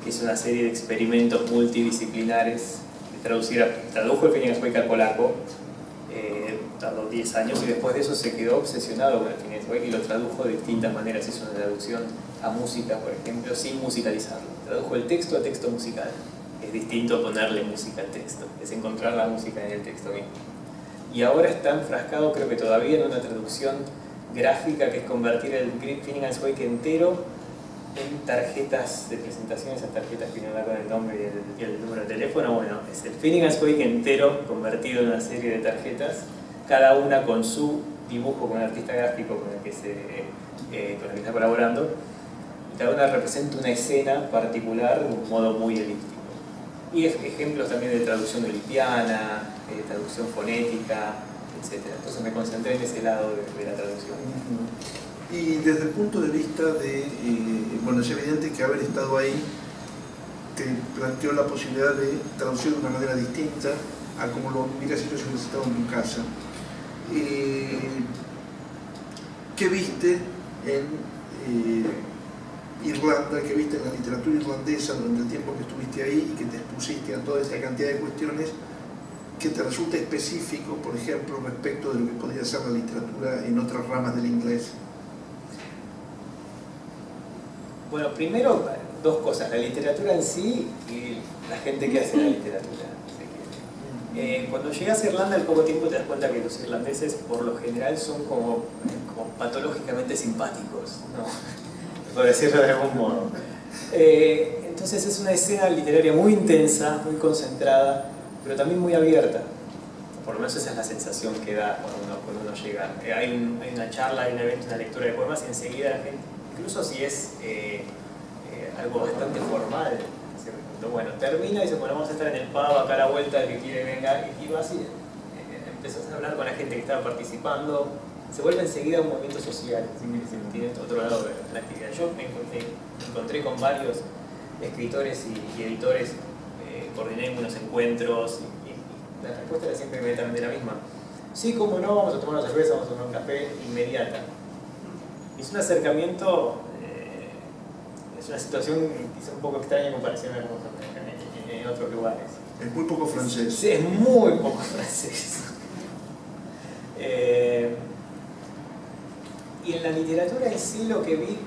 Speaker 2: que es una serie de experimentos multidisciplinares que tradujo el Finnegan's Wake al polaco, tardó 10 años y después de eso se quedó obsesionado con el Finnegan's Wake y lo tradujo de distintas maneras. Hizo una traducción a música, por ejemplo, sin musicalizarlo. Tradujo el texto a texto musical. Es distinto ponerle música al texto, es encontrar la música en el texto mismo. Y ahora está enfrascado, creo que todavía, en una traducción gráfica que es convertir el Finnegan's Wake entero en tarjetas de presentación, esas tarjetas que uno da con el nombre y el número de teléfono. Bueno, es el Finnegan's Wake entero convertido en una serie de tarjetas, cada una con su dibujo, con el artista gráfico con el que está colaborando, y cada una representa una escena particular de un modo muy elíptico. Y ejemplos también de traducción olimpiana, traducción fonética, etc. Entonces me concentré en ese lado de la traducción.
Speaker 1: Y desde el punto de vista de, bueno, es evidente que haber estado ahí te planteó la posibilidad de traducir de una manera distinta a como lo hubieras hecho si hubieras estado en tu casa. ¿Qué viste en Irlanda, qué viste en la literatura irlandesa durante el tiempo que estuviste ahí y que te expusiste a toda esta cantidad de cuestiones que te resulta específico, por ejemplo, respecto de lo que podría ser la literatura en otras ramas del inglés?
Speaker 2: Bueno, primero, dos cosas, la literatura en sí y la gente que hace la literatura. Cuando llegas a Irlanda al poco tiempo te das cuenta que los irlandeses por lo general son como patológicamente simpáticos, ¿no? Por decirlo de algún modo. Entonces es una escena literaria muy intensa, muy concentrada, pero también muy abierta. Por lo menos esa es la sensación que da cuando uno llega. Hay una charla, hay un evento, una lectura de poemas y enseguida la gente, incluso si es algo bastante formal, bueno, termina y dice, bueno, vamos a estar en el pub acá a la vuelta, el que quiere venga, y vas y empezás a hablar con la gente que estaba participando, se vuelve enseguida un movimiento social, se tiene otro lado de la actividad. Yo me encontré con varios escritores y editores, coordiné unos encuentros y la respuesta era siempre inmediatamente la misma. Sí, cómo no, vamos a tomar una cerveza, vamos a tomar un café, inmediata. Es un acercamiento, es una situación quizá un poco extraña en comparación en otros lugares.
Speaker 1: Es muy poco francés.
Speaker 2: Sí, es muy poco francés. Y en la literatura en sí lo que vi,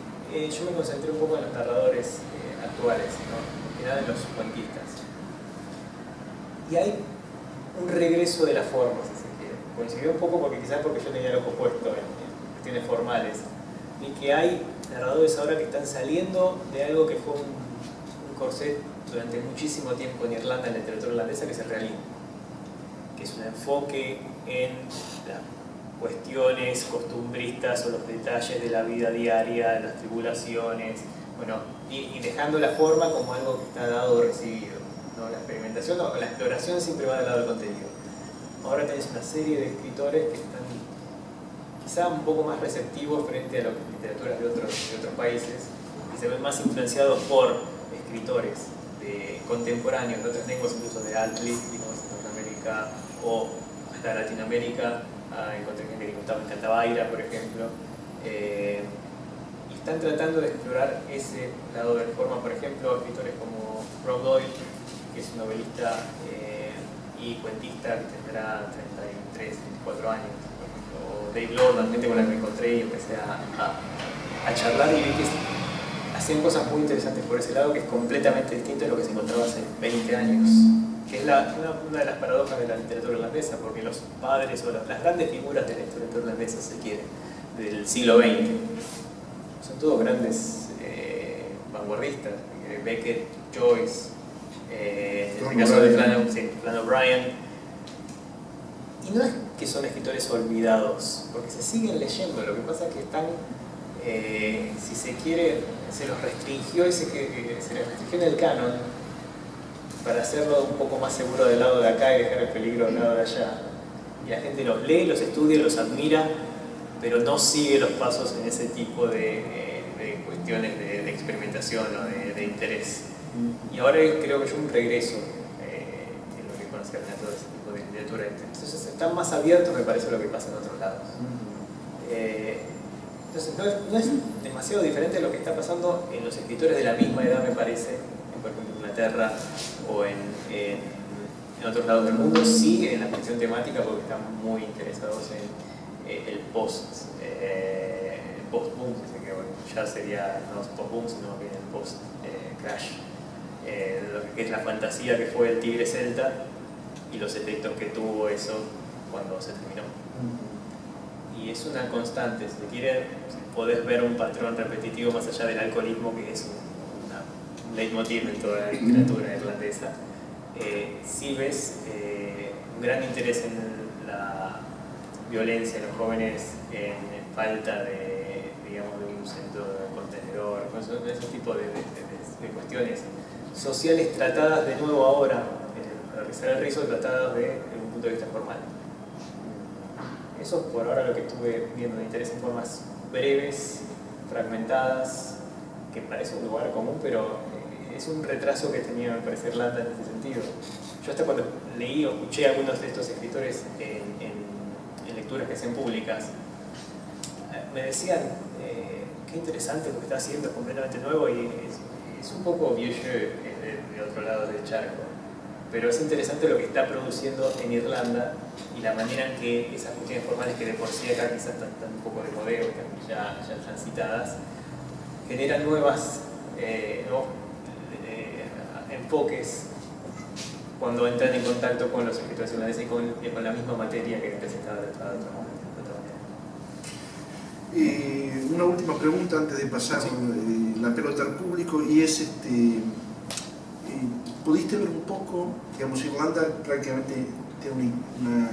Speaker 2: yo me concentré un poco en los narradores actuales, ¿no? Que nada en los cuentistas. Y hay un regreso de la forma, si se quiere. Coincidió un poco quizás porque yo tenía el ojo puesto en cuestiones formales. Y que hay narradores ahora que están saliendo de algo que fue un corset durante muchísimo tiempo en Irlanda, en la literatura irlandesa, que es el realismo, que es un enfoque en las cuestiones costumbristas o los detalles de la vida diaria, de las tribulaciones, bueno, y dejando la forma como algo que está dado o recibido, ¿no? La experimentación o la exploración siempre va del lado del contenido. Ahora tenés una serie de escritores que están quizá un poco más receptivos frente a las literaturas de otros países y se ven más influenciados por escritores contemporáneos de otras lenguas, incluso de alt lit, digamos, en Norteamérica o hasta Latinoamérica. Encontré gente que gustaba en Cantavaira, por ejemplo, y están tratando de explorar ese lado de forma. Por ejemplo, escritores como Rob Doyle, que es un novelista y cuentista que tendrá 33, 24 años, o Dave Lord, gente con la que me encontré y empecé a charlar y vi que hacían cosas muy interesantes por ese lado, que es completamente distinto de lo que se encontraba hace 20 años, que es una de las paradojas de la literatura irlandesa, porque los padres o las grandes figuras de la literatura irlandesa, si se quiere, del siglo XX, son todos grandes vanguardistas, Beckett, Joyce, en el caso de Flann O'Brien, Y no es que son escritores olvidados, porque se siguen leyendo. Lo que pasa es que están, si se quiere, se los restringió y se les restringió en el canon para hacerlo un poco más seguro del lado de acá y dejar el peligro del lado de allá. Y la gente los lee, los estudia, los admira, pero no sigue los pasos en ese tipo de cuestiones de experimentación o de interés. Y ahora creo que es un regreso en lo que conocer a todo ese tipo de literatura. Entonces están más abiertos, me parece, a lo que pasa en otros lados. Entonces no es demasiado diferente a lo que está pasando en los escritores de la misma edad, me parece, por ejemplo, en Inglaterra o en otros lados del mundo. Sí, en la cuestión temática, porque están muy interesados en el post-boom, que bueno, ya sería no post-boom, sino bien el post-crash. Lo que es la fantasía que fue el tigre celta y los efectos que tuvo eso cuando se terminó. Y es una constante, si quiere, podés ver un patrón repetitivo más allá del alcoholismo, que es un leitmotiv en toda la literatura irlandesa. Sí ves un gran interés en la violencia en los jóvenes, en falta de, digamos, de un centro de contenedor, ese tipo de cuestiones sociales tratadas de nuevo ahora, para realizar el rizo, tratadas desde un punto de vista formal. Eso por ahora lo que estuve viendo de interés en formas breves, fragmentadas, que parece un lugar común, pero es un retraso que tenía, me parece, Irlanda en este sentido. Yo hasta cuando leí o escuché a algunos de estos escritores en lecturas que hacen públicas, me decían, qué interesante lo que está haciendo, es completamente nuevo y es un poco vieux jeu de otro lado del charco. Pero es interesante lo que está produciendo en Irlanda y la manera en que esas cuestiones formales, que de por sí acá quizás están un poco de modelo, ya transitadas, generan nuevos enfoques cuando entran en contacto con los escritores irlandeses y con la misma materia que antes estaba tratada de otra manera.
Speaker 1: Una última pregunta antes de pasar la pelota al público, y es ¿pudiste ver un poco, digamos, Irlanda prácticamente tiene una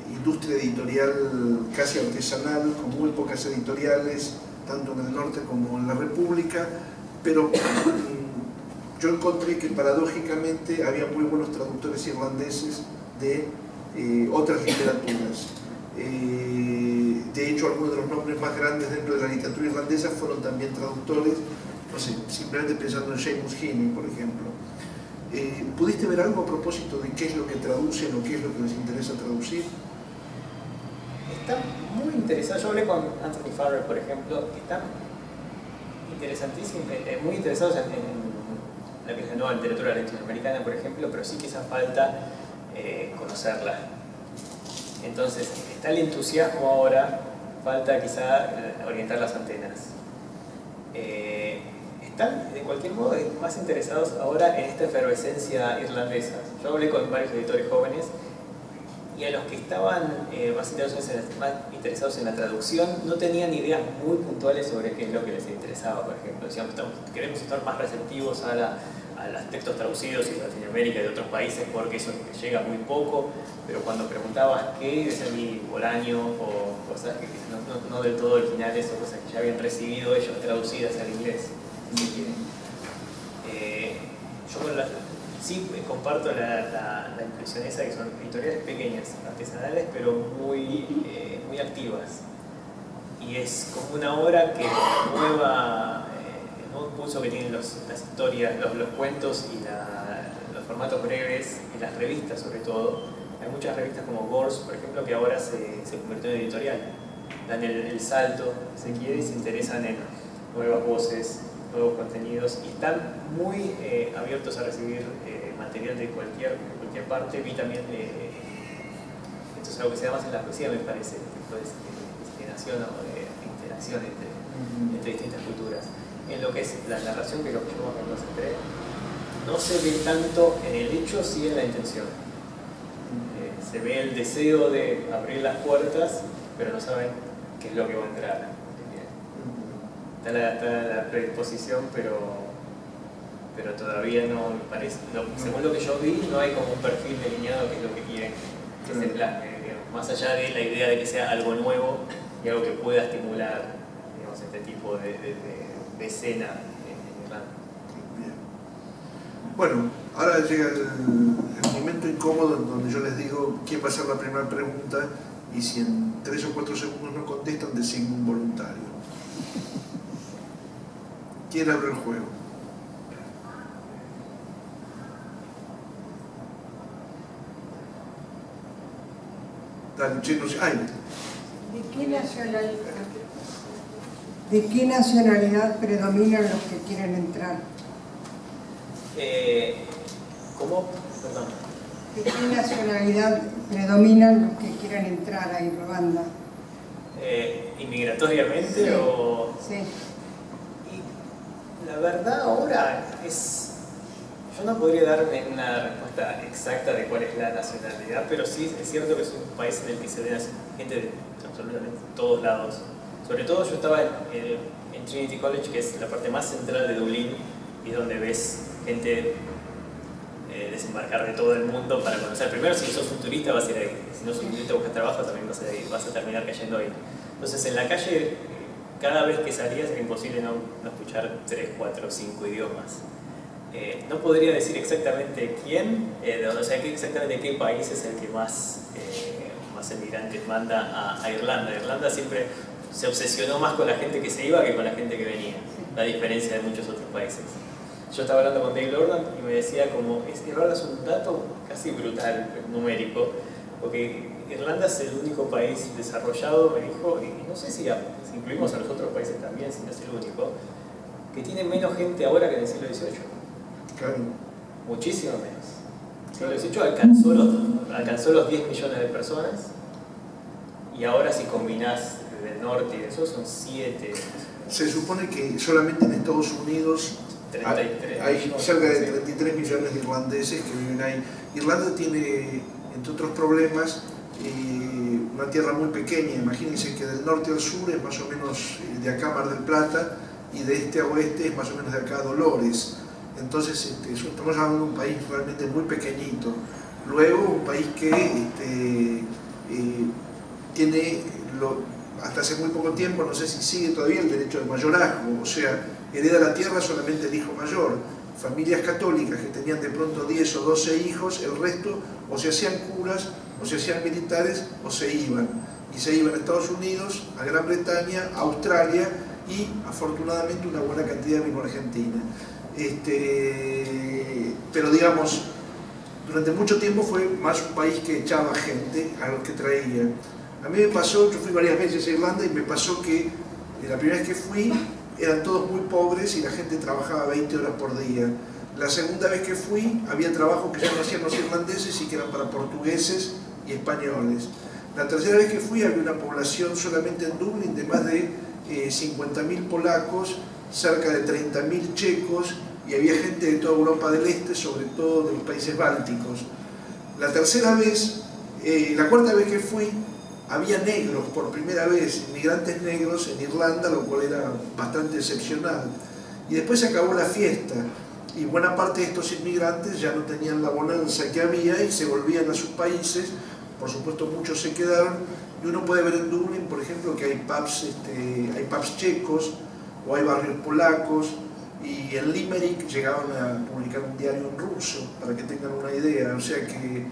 Speaker 1: industria editorial casi artesanal, con muy pocas editoriales, tanto en el norte como en la República, pero yo encontré que paradójicamente había muy buenos traductores irlandeses de otras literaturas. De hecho, algunos de los nombres más grandes dentro de la literatura irlandesa fueron también traductores, no sé, simplemente pensando en Seamus Heaney, por ejemplo. ¿Pudiste ver algo a propósito de qué es lo que traducen o qué es lo que les interesa traducir?
Speaker 2: Están muy interesados. Yo hablé con Anthony Farrell, por ejemplo, están interesantísimos, muy interesados en la que es la nueva literatura latinoamericana, por ejemplo, pero sí que esa falta conocerla. Entonces, está el entusiasmo ahora, falta quizá orientar las antenas. Están, de cualquier modo, más interesados ahora en esta efervescencia irlandesa. Yo hablé con varios editores jóvenes y a los que estaban más interesados en la traducción no tenían ideas muy puntuales sobre qué es lo que les interesaba. Por ejemplo, decían, queremos estar más receptivos a los textos traducidos de Latinoamérica y de otros países porque eso llega muy poco, pero cuando preguntabas qué, decían Bolaño o cosas que no del todo originales o cosas que ya habían recibido ellos traducidas al inglés. Yo sí comparto la impresión esa, que son editoriales pequeñas, artesanales, pero muy activas. Y es como una obra que renueva el nuevo impulso que tienen las historias, los cuentos y los formatos breves, y las revistas sobre todo. Hay muchas revistas como Gorse, por ejemplo, que ahora se convirtió en editorial. Dan el salto, si se quiere, y se interesan en nuevas voces, nuevos contenidos, y están muy abiertos a recibir material de cualquier parte. Vi también, esto es algo que se da más en la poesía, me parece, pues, de generación o de interacción entre distintas culturas. En lo que es la narración, que es lo que yo me concentré, no se ve tanto en el hecho, sí en la intención. Se ve el deseo de abrir las puertas, pero no saben qué es lo que va a entrar. Está la predisposición, pero todavía no me parece. Según lo que yo vi, no hay como un perfil delineado que es lo que quieren ese plan, digamos, más allá de la idea de que sea algo nuevo y algo que pueda estimular, digamos, este tipo de escena en Irlanda.
Speaker 1: Bien. Bueno, ahora llega el momento incómodo en donde yo les digo quién va a hacer la primera pregunta y si en 3 o 4 segundos no contestan, designo un voluntario. ¿Quién abre el juego? Dale, chicos, ay.
Speaker 3: ¿De qué nacionalidad predominan los que quieren entrar?
Speaker 2: ¿Cómo? Perdón.
Speaker 3: ¿De qué nacionalidad predominan los que quieren entrar a Irlanda?
Speaker 2: ¿Inmigratoriamente
Speaker 3: Sí.
Speaker 2: o...?
Speaker 3: Sí.
Speaker 2: Y la verdad ahora es... Yo no podría darme una respuesta exacta de cuál es la nacionalidad, pero sí es cierto que es un país en el que se ve gente de absolutamente todos lados. Sobre todo yo estaba en Trinity College, que es la parte más central de Dublín, y donde ves gente desembarcar de todo el mundo para conocer. Primero, si sos un turista vas a ir ahí, si no sos un turista buscas trabajo también vas a ir, vas a terminar cayendo ahí. Entonces en la calle, cada vez que salías era imposible no escuchar 3, 4, 5 idiomas. No podría decir exactamente quién, o sea, exactamente qué país es el que más emigrantes manda a Irlanda. Irlanda siempre se obsesionó más con la gente que se iba que con la gente que venía, a diferencia de muchos otros países. Yo estaba hablando con Dave Lordan y me decía como, Irlanda es un dato casi brutal, numérico, porque Irlanda es el único país desarrollado, me dijo, y no sé si incluimos a los otros países también, si no es el único, que tiene menos gente ahora que en el siglo XVIII.
Speaker 1: Claro.
Speaker 2: Muchísimo menos. El siglo XVIII alcanzó los 10 millones de personas y ahora si combinás del norte y de eso son 7.
Speaker 1: Se supone que solamente en Estados Unidos
Speaker 2: 33
Speaker 1: hay
Speaker 2: millones,
Speaker 1: cerca de
Speaker 2: sí.
Speaker 1: 33 millones de irlandeses que viven ahí. Irlanda tiene, entre otros problemas, una tierra muy pequeña. Imagínense que del norte al sur es más o menos de acá Mar del Plata y de este a oeste es más o menos de acá Dolores. Entonces estamos hablando de un país realmente muy pequeñito. Luego un país que tiene hasta hace muy poco tiempo, no sé si sigue todavía, el derecho de mayorazgo, o sea, hereda la tierra solamente el hijo mayor. Familias católicas que tenían de pronto 10 o 12 hijos, el resto o se hacían curas, o se hacían militares, o se iban. Y se iban a Estados Unidos, a Gran Bretaña, a Australia y afortunadamente una buena cantidad vino a Argentina. Pero digamos, durante mucho tiempo fue más un país que echaba gente a los que traía. A mí me pasó, yo fui varias veces a Irlanda y me pasó que la primera vez que fui eran todos muy pobres y la gente trabajaba 20 horas por día. La segunda vez que fui había trabajos que ya no hacían los irlandeses y que eran para portugueses y españoles. La tercera vez que fui había una población solamente en Dublín de más de 50.000 polacos, cerca de 30.000 checos y había gente de toda Europa del Este, sobre todo de los países bálticos. La cuarta vez que fui había negros por primera vez, inmigrantes negros en Irlanda, lo cual era bastante excepcional. Y después se acabó la fiesta y buena parte de estos inmigrantes ya no tenían la bonanza que había y se volvían a sus países. Por supuesto muchos se quedaron y uno puede ver en Dublín, por ejemplo, que hay pubs checos o hay barrios polacos, y en Limerick llegaban a publicar un diario en ruso, para que tengan una idea. O sea que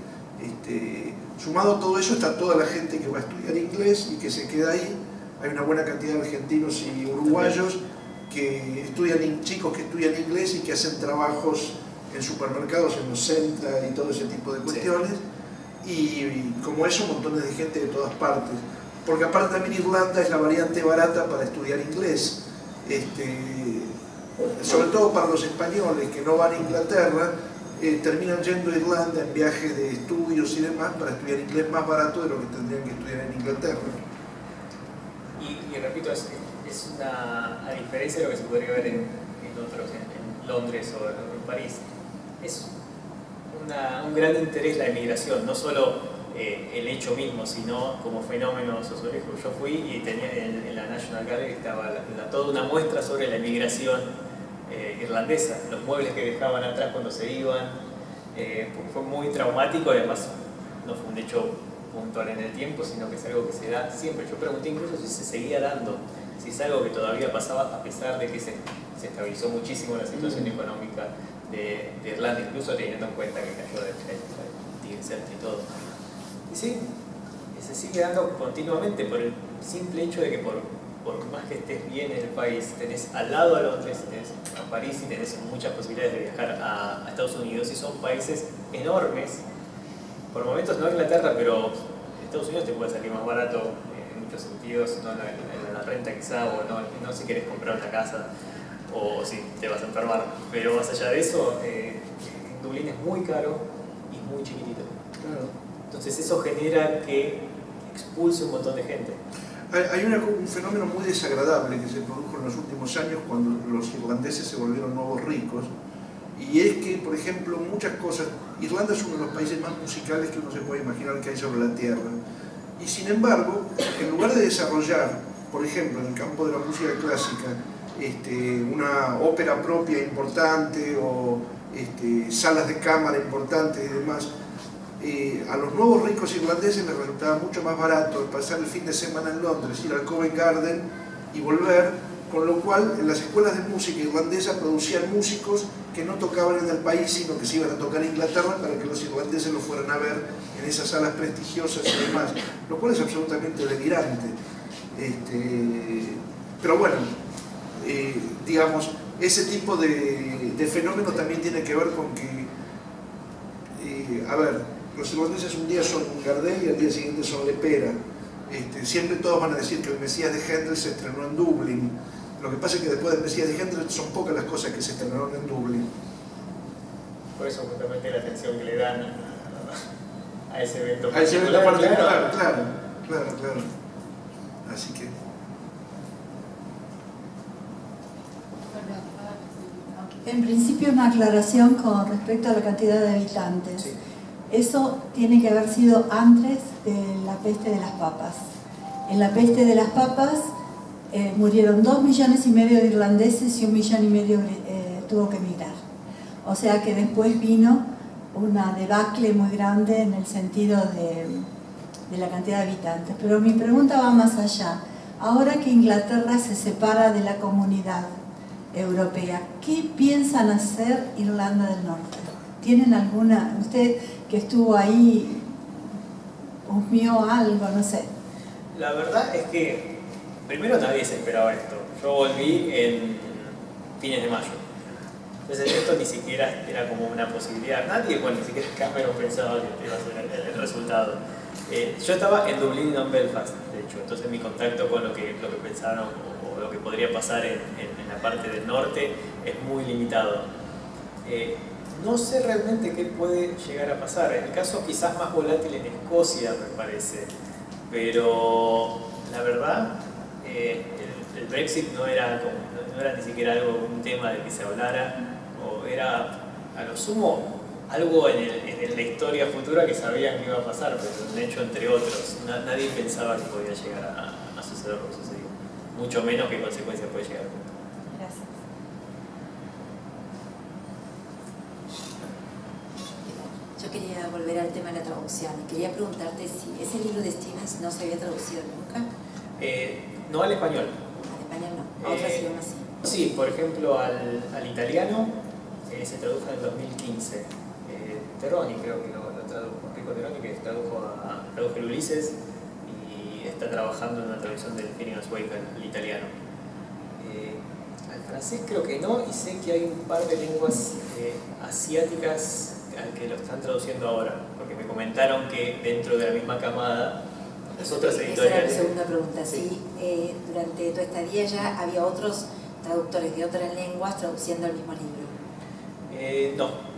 Speaker 1: sumado a todo eso está toda la gente que va a estudiar inglés y que se queda ahí. Hay una buena cantidad de argentinos y uruguayos que chicos que estudian inglés y que hacen trabajos en supermercados, en los Central y todo ese tipo de cuestiones. Y como eso, montones de gente de todas partes. Porque aparte también Irlanda es la variante barata para estudiar inglés. Sobre todo para los españoles que no van a Inglaterra, terminan yendo a Irlanda en viajes de estudios y demás para estudiar inglés más barato de lo que tendrían que estudiar en Inglaterra.
Speaker 2: Y repito, es a diferencia de lo que se podría ver en Londres o en París, es un gran interés la emigración, no solo el hecho mismo, sino como fenómeno sociológico. Yo fui y tenía en la National Gallery estaba toda una muestra sobre la emigración irlandesa, los muebles que dejaban atrás cuando se iban, fue muy traumático. Además no fue un hecho puntual en el tiempo, sino que es algo que se da siempre. Yo pregunté incluso si se seguía dando, si es algo que todavía pasaba a pesar de que se estabilizó muchísimo la situación económica de Irlanda, incluso teniendo en cuenta que cayó de y todo. Y sí, se sigue dando continuamente por el simple hecho de que por más que estés bien en el país, tenés al lado a Londres, tenés a París y tenés muchas posibilidades de viajar a Estados Unidos, y son países enormes. Por momentos no Inglaterra, pero Estados Unidos te puede salir más barato en muchos sentidos, no en la renta quizá, o no si querés comprar una casa, o si te vas a enfermar. Pero más allá de eso, Dublín es muy caro y muy chiquitito.
Speaker 1: Claro.
Speaker 2: Entonces eso genera que expulse un montón de gente.
Speaker 1: Hay un fenómeno muy desagradable que se produjo en los últimos años cuando los irlandeses se volvieron nuevos ricos, y es que, por ejemplo, muchas cosas, Irlanda es uno de los países más musicales que uno se puede imaginar que hay sobre la tierra, y sin embargo, en lugar de desarrollar, por ejemplo, en el campo de la música clásica, una ópera propia importante o salas de cámara importantes y demás, a los nuevos ricos irlandeses les resultaba mucho más barato pasar el fin de semana en Londres, ir al Covent Garden y volver, con lo cual en las escuelas de música irlandesa producían músicos que no tocaban en el país, sino que se iban a tocar en Inglaterra para que los irlandeses los fueran a ver en esas salas prestigiosas y demás, lo cual es absolutamente delirante. Pero bueno, digamos, ese tipo de fenómeno también tiene que ver con que, a ver, los irlandeses un día son Gardel y al día siguiente son Lepera. Siempre todos van a decir que el Mesías de Händel se estrenó en Dublín. Lo que pasa es que después del Mesías de Händel son pocas las cosas que se estrenaron en Dublín.
Speaker 2: Por eso justamente la atención que le dan a ese evento
Speaker 1: particular. A ese evento particular, claro. Así que...
Speaker 4: En principio, una aclaración con respecto a la cantidad de habitantes.
Speaker 2: Sí.
Speaker 4: Eso tiene que haber sido antes de la peste de las papas. En la peste de las papas murieron 2,5 millones de irlandeses y 1,5 millones tuvo que emigrar. O sea que después vino una debacle muy grande en el sentido de la cantidad de habitantes. Pero mi pregunta va más allá. Ahora que Inglaterra se separa de la comunidad europea, ¿qué piensan hacer Irlanda del Norte? ¿Tienen alguna, usted que estuvo ahí, husmeó algo, no sé?
Speaker 2: La verdad es que primero nadie se esperaba esto. Yo volví en fines de mayo. Entonces esto ni siquiera era como una posibilidad. Nadie, bueno, ni siquiera Cameron pensaba que iba a ser el resultado. Yo estaba en Dublín y no en Belfast, de hecho. Entonces mi contacto con lo que pensaron o lo que podría pasar en la parte del norte es muy limitado. No sé realmente qué puede llegar a pasar. En el caso quizás más volátil en Escocia, me parece. Pero la verdad, el Brexit no era ni siquiera un tema de que se hablara, o era a lo sumo algo en la historia futura que sabían que iba a pasar, pero un hecho entre otros. Nadie pensaba que podía llegar a suceder lo que sucedió. Mucho menos qué consecuencias puede llegar a tener.
Speaker 4: Gracias.
Speaker 5: Yo quería volver al tema de la traducción. Quería preguntarte si ese libro de Stevens no se había traducido nunca.
Speaker 2: No al español.
Speaker 5: Al español no, a otros idiomas sí.
Speaker 2: Sí, por ejemplo al italiano se tradujo en el 2015. Terroni creo que lo tradujo, Enrico Terroni, que tradujo el Ulises y está trabajando en una traducción del Phineas Wake al italiano. Al francés creo que no, y sé que hay un par de lenguas asiáticas al que lo están traduciendo ahora, porque me comentaron que dentro de la misma camada las otras editoriales...
Speaker 5: Esa era mi segunda pregunta.
Speaker 2: Sí.
Speaker 5: Si durante tu estadía ya había otros traductores de otras lenguas traduciendo el mismo libro.
Speaker 2: No.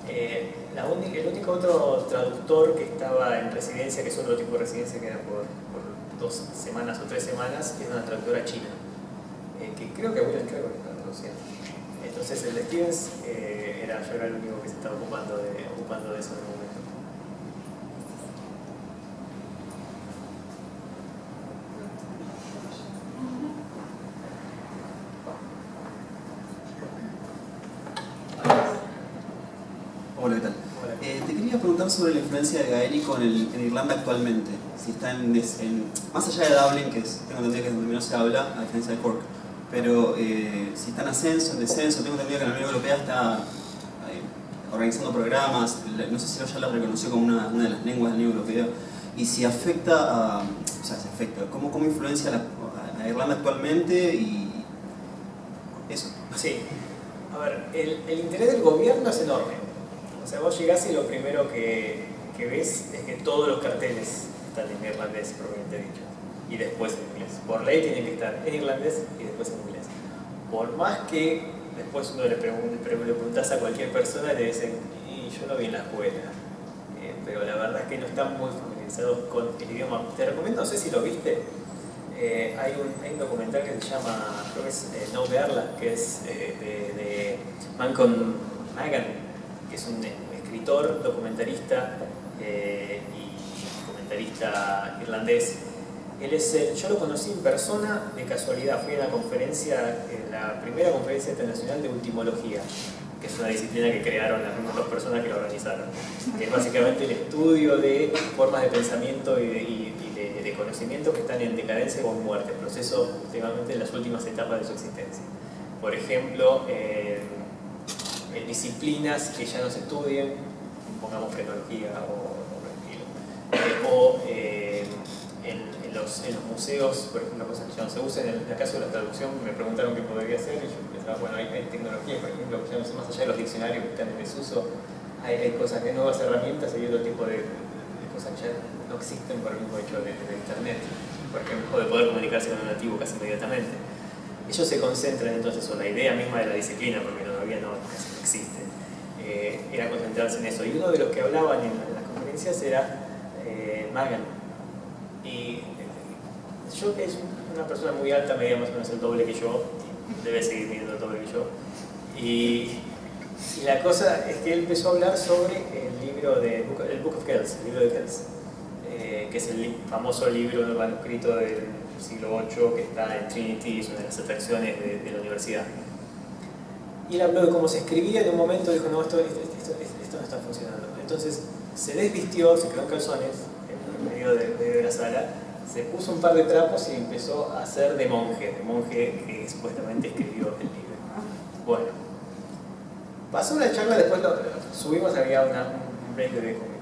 Speaker 2: El único otro traductor que estaba en residencia, que es otro tipo de residencia que era por 2 semanas o 3 semanas, era una traductora china, que creo que William Trevor estaba traduciendo. Entonces el de Stevens yo era el único que se estaba ocupando de eso en el momento.
Speaker 6: Hola, ¿qué tal?
Speaker 2: Hola.
Speaker 6: Te quería quería preguntar sobre la influencia del gaélico en Irlanda actualmente. Si está más allá de Dublin, que tengo entendido que es donde menos se habla, a diferencia de Cork. Pero si está en ascenso, en descenso, tengo entendido que la Unión Europea está organizando programas, no sé si ya la reconoció como una de las lenguas de la Unión Europea, y si afecta ¿cómo influencia a Irlanda actualmente y eso?
Speaker 2: Sí, a ver, el interés del gobierno es enorme. O sea, vos llegás y lo primero que ves es que todos los carteles están en irlandés, propiamente dicho, y después en inglés. Por ley tienen que estar en irlandés y después en inglés. Por más que después uno le preguntas a cualquier persona y le dicen, y yo lo vi en la escuela, pero la verdad es que no están muy familiarizados con el idioma. Te recomiendo, no sé si lo viste, hay un documental que se llama, creo que es No Bearla, que es de Malcolm Magan, que es un escritor, documentarista y comentarista irlandés. Yo lo conocí en persona de casualidad, fui a una conferencia, la primera conferencia internacional de ultimología, que es una disciplina que crearon las mismas dos personas que la organizaron, que es básicamente el estudio de formas de pensamiento y de conocimiento que están en decadencia o en muerte, proceso últimamente en las últimas etapas de su existencia. Por ejemplo, disciplinas que ya no se estudien, pongamos frenología en los museos, por ejemplo, cosas que ya no se usan. En el caso de la traducción me preguntaron qué podría hacer y yo pensaba, bueno, hay tecnologías, por ejemplo, que ya no sé, más allá de los diccionarios que están en desuso, hay cosas, hay nuevas herramientas, hay otro tipo de cosas que ya no existen por el mismo hecho de internet, por ejemplo, de poder comunicarse con un nativo casi inmediatamente. Ellos se concentran entonces, o la idea misma de la disciplina, porque todavía casi no existe, era concentrarse en eso. Y uno de los que hablaban en las conferencias era Magan. Y yo es una persona muy alta, medía más o menos el doble que yo, debe seguir midiendo el doble que yo. Y la cosa es que él empezó a hablar sobre el libro el Book of Kells, el libro de Kells, que es el famoso libro, un manuscrito del siglo VIII que está en Trinity, es una de las atracciones de la universidad. Y él habló de cómo se escribía, en un momento dijo, no, esto no está funcionando. Entonces se desvistió, se quedó en calzones en medio de la sala, se puso un par de trapos y empezó a hacer de monje que supuestamente escribió el libro. Bueno, pasó la charla, después subimos, había un break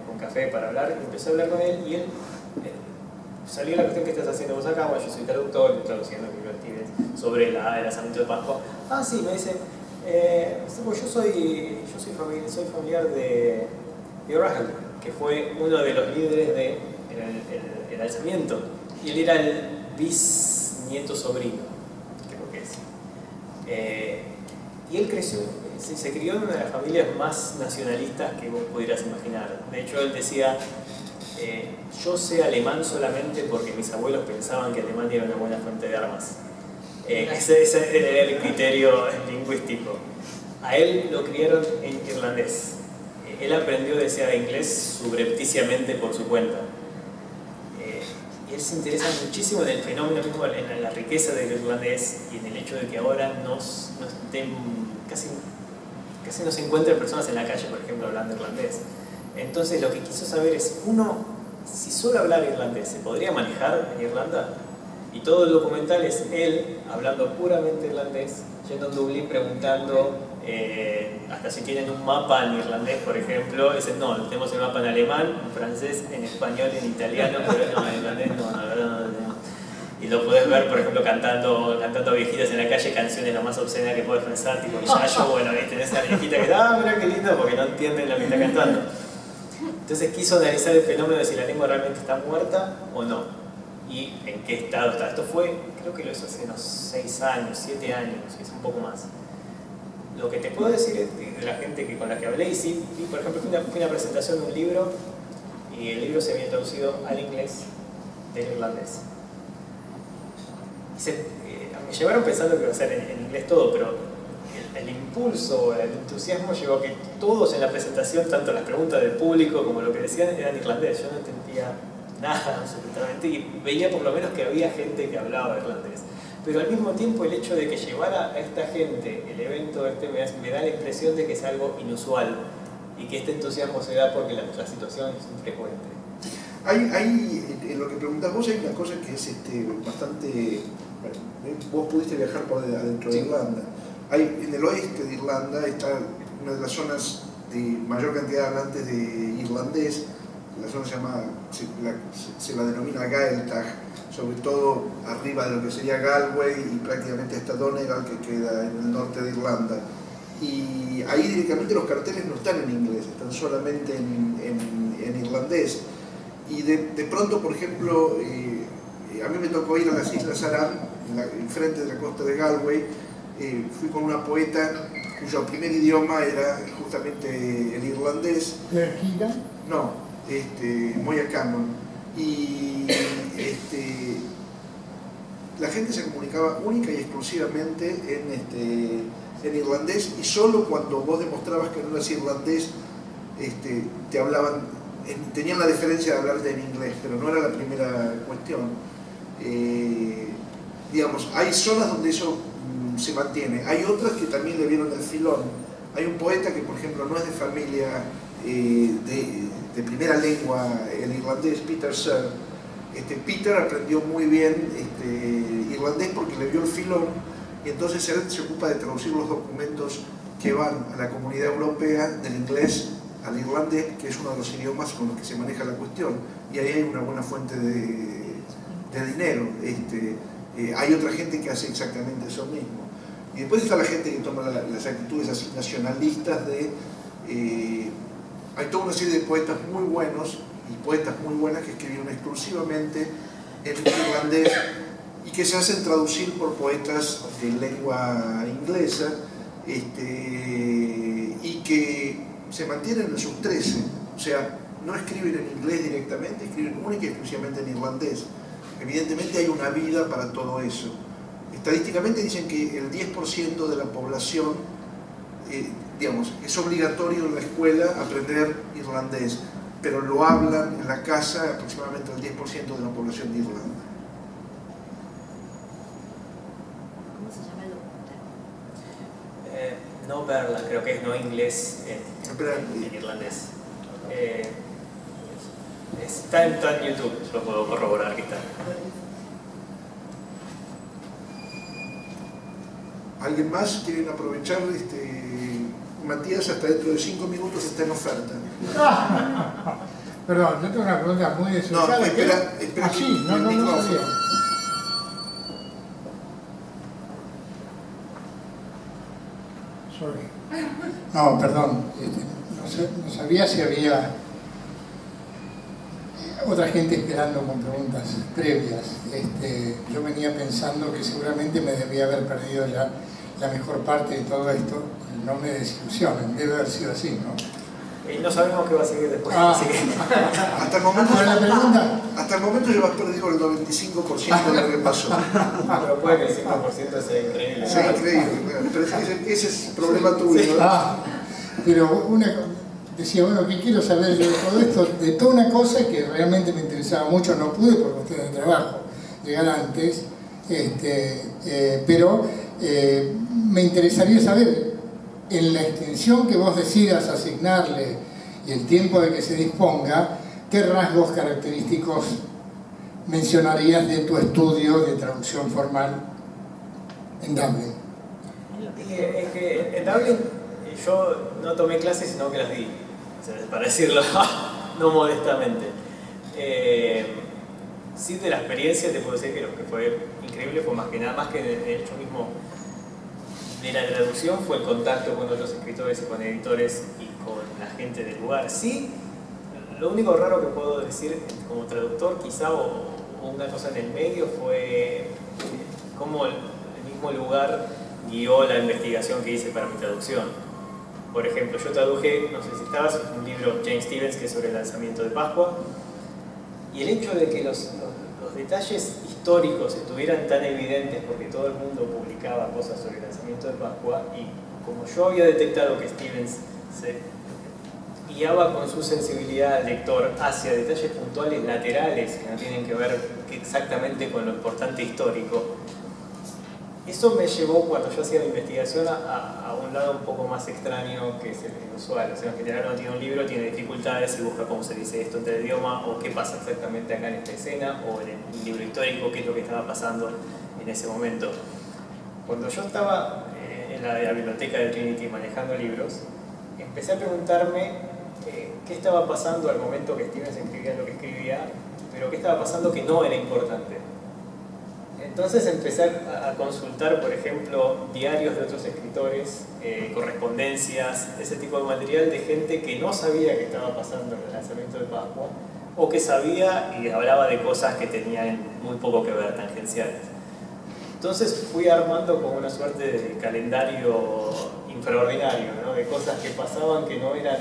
Speaker 2: con café para hablar, y empecé a hablar con él y él salió la cuestión que estás haciendo vos acá. Bueno, yo soy traductor, estoy traduciendo el libro de Tibet sobre el lanzamiento de Pascua. Ah, sí, me dice, yo soy familiar de O'Rahel, que fue uno de los líderes del alzamiento, y él era el bisnieto sobrino, creo que es. Y él creció, se crió en una de las familias más nacionalistas que vos pudieras imaginar. De hecho, él decía, yo sé alemán solamente porque mis abuelos pensaban que Alemania era una buena fuente de armas. Ese era el criterio lingüístico. A él lo criaron en irlandés. Él aprendió, decía, inglés subrepticiamente por su cuenta. Y él se interesa muchísimo en el fenómeno mismo, en la riqueza del irlandés y en el hecho de que ahora casi no se encuentran personas en la calle, por ejemplo, hablando irlandés. Entonces lo que quiso saber es, si solo hablar irlandés, ¿se podría manejar en Irlanda? Y todo el documental es él hablando puramente irlandés, yendo a Dublín preguntando hasta si tienen un mapa en irlandés, por ejemplo. Dicen, no, tenemos el mapa en alemán, en francés, en español, en italiano, pero no, en irlandés no. Y lo podés ver, por ejemplo, cantando viejitas en la calle canciones lo más obscenas que podés pensar, tipo Yayo, bueno, ahí tenés a la viejita que mira qué lindo, porque no entienden lo que está cantando. Entonces quiso analizar el fenómeno de si la lengua realmente está muerta o no, y en qué estado está. Esto fue, creo que lo hizo hace unos 6 años, 7 años, es un poco más. Lo que te puedo decir es de la gente con la que hablé, y sí, por ejemplo, fui a una presentación de un libro, y el libro se había traducido al inglés del irlandés. Me llevaron pensando que iba a ser en inglés todo, pero el impulso, el entusiasmo llevó a que todos en la presentación, tanto las preguntas del público como lo que decían, eran irlandés. Yo no entendía nada absolutamente, y veía por lo menos que había gente que hablaba irlandés. Pero al mismo tiempo el hecho de que llevara a esta gente el evento me da la impresión de que es algo inusual, y que este entusiasmo se da porque la situación es infrecuente.
Speaker 1: En lo que preguntás vos hay una cosa que es bastante... Bueno, vos pudiste viajar por adentro de Irlanda. En el oeste de Irlanda está una de las zonas de mayor cantidad de hablantes de irlandés. La zona se la denomina Gaeltag, sobre todo arriba de lo que sería Galway y prácticamente hasta Donegal, que queda en el norte de Irlanda. Y ahí directamente los carteles no están en inglés, están solamente en irlandés. Y de pronto, por ejemplo, a mí me tocó ir a las Islas Aran, enfrente de la costa de Galway. Fui con una poeta cuyo primer idioma era justamente el irlandés.
Speaker 7: ¿Perkida?
Speaker 1: No, Moya Cannon. Y la gente se comunicaba única y exclusivamente en irlandés, y solo cuando vos demostrabas que no eras irlandés te hablaban, tenían la deferencia de hablarte en inglés, pero no era la primera cuestión. Digamos, hay zonas donde eso se mantiene, hay otras que también le vieron el filón. Hay un poeta que, por ejemplo, no es de familia de primera lengua, el irlandés, Peter Sir. Peter aprendió muy bien irlandés porque le vio el filón, y entonces él se ocupa de traducir los documentos que van a la Comunidad Europea del inglés al irlandés, que es uno de los idiomas con los que se maneja la cuestión, y ahí hay una buena fuente de dinero. Hay otra gente que hace exactamente eso mismo. Y después está la gente que toma las actitudes así nacionalistas hay toda una serie de poetas muy buenos y poetas muy buenas que escribieron exclusivamente en irlandés y que se hacen traducir por poetas de lengua inglesa, y que se mantienen en sus 13, o sea, no escriben en inglés directamente, escriben única y exclusivamente en irlandés. Evidentemente hay una vida para todo eso. Estadísticamente dicen que el 10% de la población, digamos, es obligatorio en la escuela aprender irlandés, pero lo hablan en la casa aproximadamente el 10% de la población de Irlanda.
Speaker 5: ¿Cómo se llama el documental?
Speaker 2: No Berla, creo que es no inglés en irlandés. Está en YouTube, yo lo puedo corroborar que está.
Speaker 1: ¿Alguien más? ¿Quieren aprovechar? Matías hasta dentro de 5 minutos está en oferta.
Speaker 7: Perdón, yo tengo una pregunta muy desusada.
Speaker 1: No, espera.
Speaker 7: Sí, no sabía. Sorry. No, perdón. No sabía si había otra gente esperando con preguntas previas. Yo venía pensando que seguramente me debía haber perdido ya la mejor parte de todo esto. No me desilusionen, debe haber sido así, ¿no?
Speaker 2: Y no sabemos qué va a seguir después. Así que...
Speaker 1: Hasta el momento,
Speaker 7: la pregunta.
Speaker 1: Hasta el momento llevas perdido el 95% de lo que pasó.
Speaker 2: Pero puede que el 5% sea increíble.
Speaker 1: Sí, increíble. Pero ese es el problema tuyo, ¿no?
Speaker 7: Pero decía, bueno, ¿qué quiero saber yo de todo esto? De toda una cosa que realmente me interesaba mucho, no pude por cuestiones de trabajo llegar antes, pero me interesaría saber, en la extensión que vos decidas asignarle y el tiempo de que se disponga, ¿qué rasgos característicos mencionarías de tu estudio de traducción formal en Dublin?
Speaker 2: Es que en Dublin yo no tomé clases, sino que las di, para decirlo no modestamente. Sí, de la experiencia te puedo decir que lo que fue increíble fue más que nada, más que el hecho mismo de la traducción, fue el contacto con otros escritores y con editores y con la gente del lugar. Sí, lo único raro que puedo decir como traductor quizá, o una cosa en el medio, fue cómo el mismo lugar guió la investigación que hice para mi traducción. Por ejemplo, yo traduje, no sé si estabas, un libro James Stephens que es sobre el lanzamiento de Pascua, y el hecho de que los detalles históricos estuvieran tan evidentes porque todo el mundo publicaba cosas sobre el lanzamiento de Pascua, y como yo había detectado que Stephens se guiaba con su sensibilidad al lector hacia detalles puntuales laterales que no tienen que ver exactamente con lo importante histórico, Eso me llevó, cuando yo hacía mi investigación, a un lado un poco más extraño que es el inusual. O sea, en general uno tiene un libro, tiene dificultades y busca cómo se dice esto entre el idioma, o qué pasa exactamente acá en esta escena, o en el libro histórico, qué es lo que estaba pasando en ese momento. Cuando yo estaba en la biblioteca de Trinity manejando libros, empecé a preguntarme qué estaba pasando al momento que Stevens escribía lo que escribía, pero qué estaba pasando que no era importante. Entonces empecé a consultar, por ejemplo, diarios de otros escritores, correspondencias, ese tipo de material de gente que no sabía qué estaba pasando en el lanzamiento de Pascua, o que sabía y hablaba de cosas que tenían muy poco que ver, tangenciales. Entonces fui armando como una suerte de calendario infraordinario, ¿no? De cosas que pasaban que no eran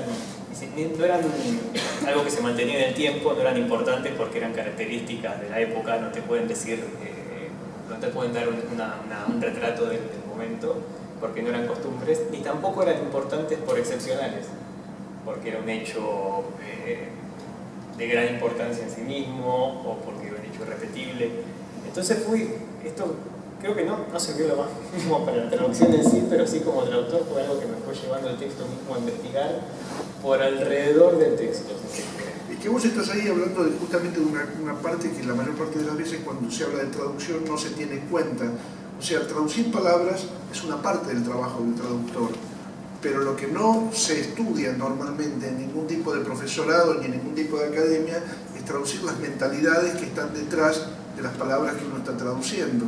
Speaker 2: algo que se mantenía en el tiempo, no eran importantes porque eran características de la época, no te pueden decir, no te pueden dar un retrato del momento, porque no eran costumbres, ni tampoco eran importantes por excepcionales, porque era un hecho de gran importancia en sí mismo, o porque era un hecho irrepetible. Entonces esto creo que no sirvió lo más mismo para la traducción en sí, pero sí como traductor fue algo que me fue llevando el texto mismo a investigar por alrededor del texto.
Speaker 1: Es que vos estás ahí hablando justamente de una parte que la mayor parte de las veces cuando se habla de traducción no se tiene en cuenta. O sea, traducir palabras es una parte del trabajo del traductor, pero lo que no se estudia normalmente en ningún tipo de profesorado ni en ningún tipo de academia es traducir las mentalidades que están detrás de las palabras que uno está traduciendo.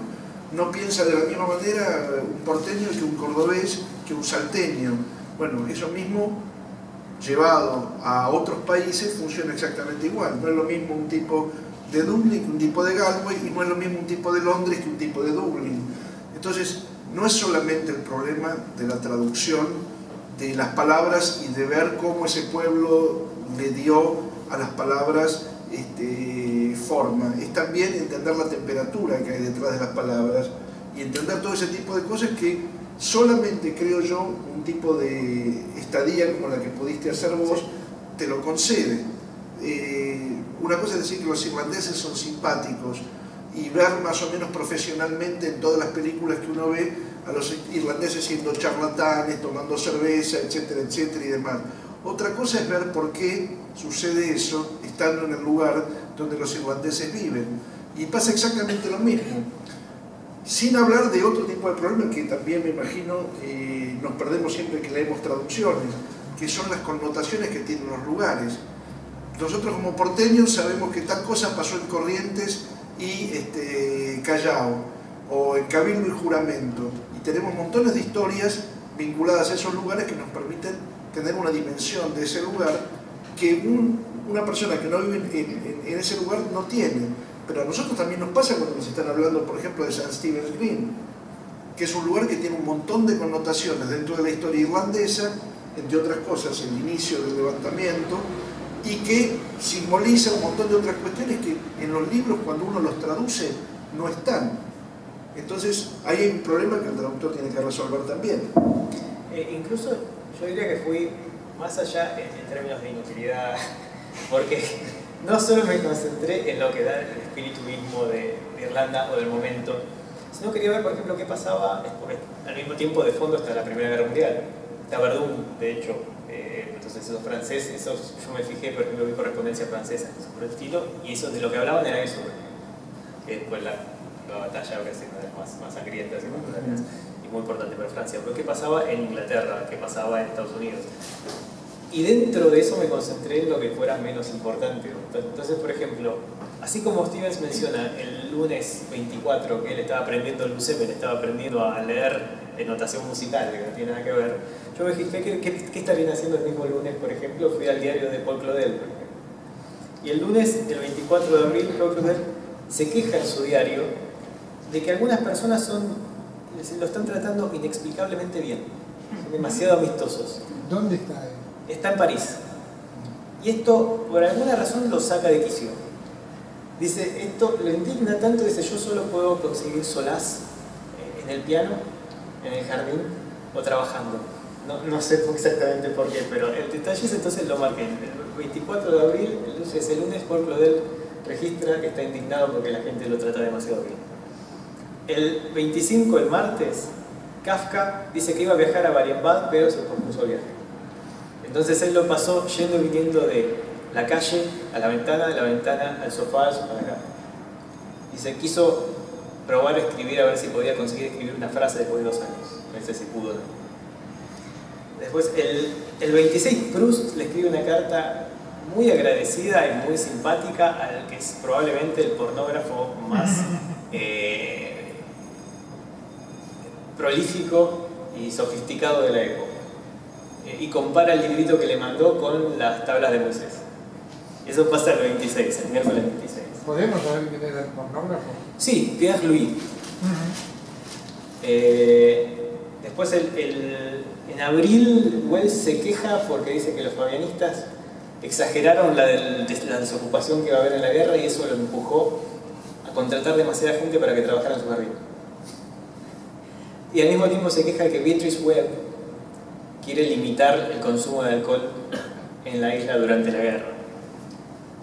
Speaker 1: No piensa de la misma manera un porteño que un cordobés, que un salteño. Bueno, eso mismo llevado a otros países funciona exactamente igual. No es lo mismo un tipo de Dublín que un tipo de Galway, y no es lo mismo un tipo de Londres que un tipo de Dublín. Entonces, no es solamente el problema de la traducción de las palabras y de ver cómo ese pueblo le dio a las palabras forma, es también entender la temperatura que hay detrás de las palabras y entender todo ese tipo de cosas que solamente, creo yo, un tipo de estadía como la que pudiste hacer vos te lo concede. Una cosa es decir que los irlandeses son simpáticos y ver más o menos profesionalmente en todas las películas que uno ve a los irlandeses siendo charlatanes, tomando cerveza, etcétera, etcétera y demás. Otra cosa es ver por qué sucede eso estando en el lugar donde los irlandeses viven. Y pasa exactamente lo mismo. Sin hablar de otro tipo de problemas que también me imagino nos perdemos siempre que leemos traducciones, que son las connotaciones que tienen los lugares. Nosotros como porteños sabemos que tal cosa pasó en Corrientes y Callao, o en Cabildo y Juramento, y tenemos montones de historias vinculadas a esos lugares que nos permiten tener una dimensión de ese lugar que una persona que no vive en ese lugar no tiene. Pero a nosotros también nos pasa cuando nos están hablando, por ejemplo, de St. Stephen's Green, que es un lugar que tiene un montón de connotaciones dentro de la historia irlandesa, entre otras cosas el inicio del levantamiento, y que simboliza un montón de otras cuestiones que en los libros, cuando uno los traduce, no están. Entonces ahí hay un problema que el traductor tiene que resolver también.
Speaker 2: Incluso yo diría que fui más allá en términos de inutilidad, porque no solo me concentré en lo que da el espíritu mismo de Irlanda o del momento, sino quería ver, por ejemplo, qué pasaba, porque al mismo tiempo de fondo está la Primera Guerra Mundial, está Verdún, de hecho, entonces esos franceses, yo me fijé, por ejemplo, vi correspondencia francesa sobre el estilo, y eso de lo que hablaban era eso, que después la batalla habría sido una de las más sangrientas y muy importante para Francia, pero qué pasaba en Inglaterra, qué pasaba en Estados Unidos. Y dentro de eso me concentré en lo que fuera menos importante. Entonces, por ejemplo, así como Stevens menciona el lunes 24 que él estaba aprendiendo el Giuseppe, estaba aprendiendo a leer notación musical, que no tiene nada que ver, yo me fijé qué estarían haciendo el mismo lunes, por ejemplo, fui al diario de Paul Claudel, por ejemplo. Y el lunes, el 24 de abril, Paul Claudel se queja en su diario de que algunas personas lo están tratando inexplicablemente bien, son demasiado amistosos.
Speaker 7: ¿Dónde está él?
Speaker 2: Está en París. Y esto, por alguna razón, lo saca de quicio. Dice, esto lo indigna tanto, dice, yo solo puedo conseguir solaz en el piano, en el jardín o trabajando. No sé exactamente por qué, pero el detalle es, entonces lo marqué. El 24 de abril, ese lunes, Paul Claudel registra que está indignado porque la gente lo trata demasiado bien. El 25, el martes, Kafka dice que iba a viajar a Marienbad, pero se pospuso el viaje. Entonces él lo pasó yendo y viniendo de la calle a la ventana, de la ventana al sofá, al sofá a la cama. Dice, quiso probar a escribir, a ver si podía conseguir escribir una frase después de 2 años. No sé si pudo. Después, el 26, Proust le escribe una carta muy agradecida y muy simpática al que es probablemente el pornógrafo más prolífico y sofisticado de la época. Y compara el librito que le mandó con las tablas de Moisés. Eso pasa el 26, el miércoles 26.
Speaker 7: ¿Podemos saber quién era el pornógrafo?
Speaker 2: Sí, Pierre Louis. Después, en abril, Wells se queja porque dice que los fabianistas exageraron la desocupación que iba a haber en la guerra y eso lo empujó a contratar demasiada gente para que trabajara en su jardín. Y al mismo tiempo se queja de que Beatrice Webb quiere limitar el consumo de alcohol en la isla durante la guerra.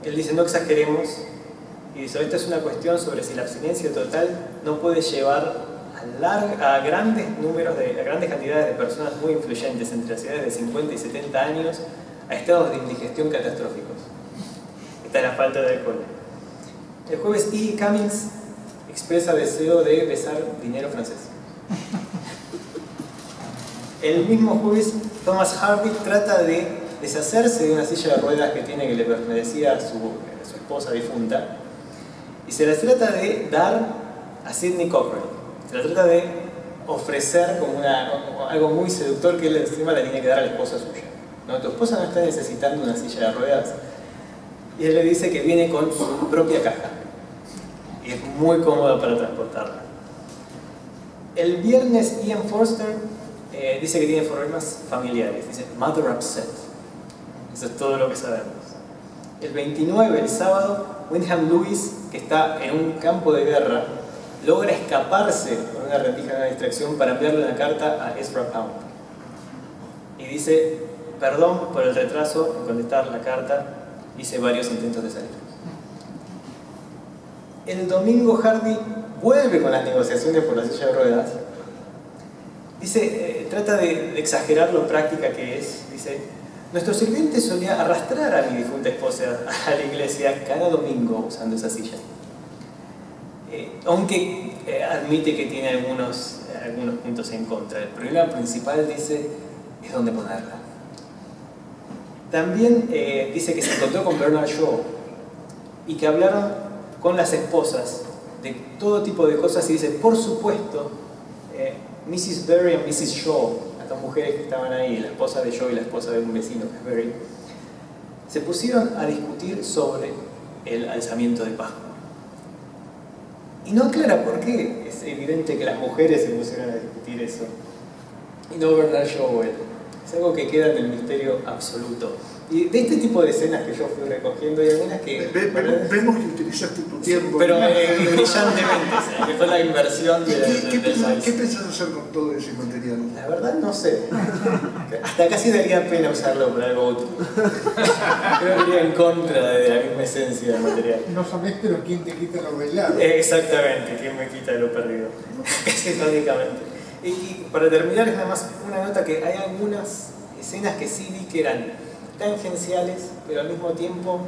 Speaker 2: Él dice, no exageremos, y dice, esta es una cuestión sobre si la abstinencia total no puede llevar a grandes cantidades de personas muy influyentes entre las edades de 50 y 70 años a estados de indigestión catastróficos. Esta es la falta de alcohol. El jueves, E. Cummings expresa deseo de besar dinero francés. El mismo jueves, Thomas Hardy trata de deshacerse de una silla de ruedas que tiene que le pertenecía a su esposa difunta y se la trata de dar a Sidney Cochrane. Se la trata de ofrecer como algo muy seductor que él encima le tiene que dar a la esposa suya. ¿No? Tu esposa no está necesitando una silla de ruedas. Y él le dice que viene con su propia caja. Y es muy cómoda para transportarla. El viernes, Ian Forster dice que tiene problemas familiares. Dice, mother upset. Eso es todo lo que sabemos. El 29, el sábado, Wyndham Lewis, que está en un campo de guerra, logra escaparse con una rendija de una distracción para enviarle una carta a Ezra Pound. Y dice, perdón por el retraso en contestar la carta, hice varios intentos de salir. El domingo Hardy vuelve con las negociaciones por la silla de ruedas. Dice, trata de exagerar lo práctica que es. Dice, nuestro sirviente solía arrastrar a mi difunta esposa a la iglesia cada domingo usando esa silla. Aunque admite que tiene algunos puntos en contra. El problema principal, dice, es dónde ponerla. También dice que se encontró con Bernard Shaw y que hablaron con las esposas de todo tipo de cosas y dice, por supuesto, Mrs. Berry y Mrs. Shaw, las dos mujeres que estaban ahí, la esposa de Shaw y la esposa de un vecino que es Berry, se pusieron a discutir sobre el alzamiento de Pascua. Y no aclara por qué. Es evidente que las mujeres se pusieron a discutir eso y no Bernard Shaw. Es algo que queda en el misterio absoluto. Y de este tipo de escenas que yo fui recogiendo, hay algunas que...
Speaker 1: Vemos que utilizaste tu tiempo.
Speaker 2: Pero brillantemente, que fue la inversión del size.
Speaker 1: ¿Qué pensás hacer con todo ese material?
Speaker 2: La verdad no sé. Hasta casi daría pena usarlo para algo útil. Creo que iría en contra de la misma esencia del material.
Speaker 7: No sabés, pero ¿quién te quita lo bailado?
Speaker 2: Exactamente, ¿quién me quita lo perdido? Casi lógicamente. Y para terminar, es nada más una nota que hay algunas escenas que sí vi que eran tangenciales, pero al mismo tiempo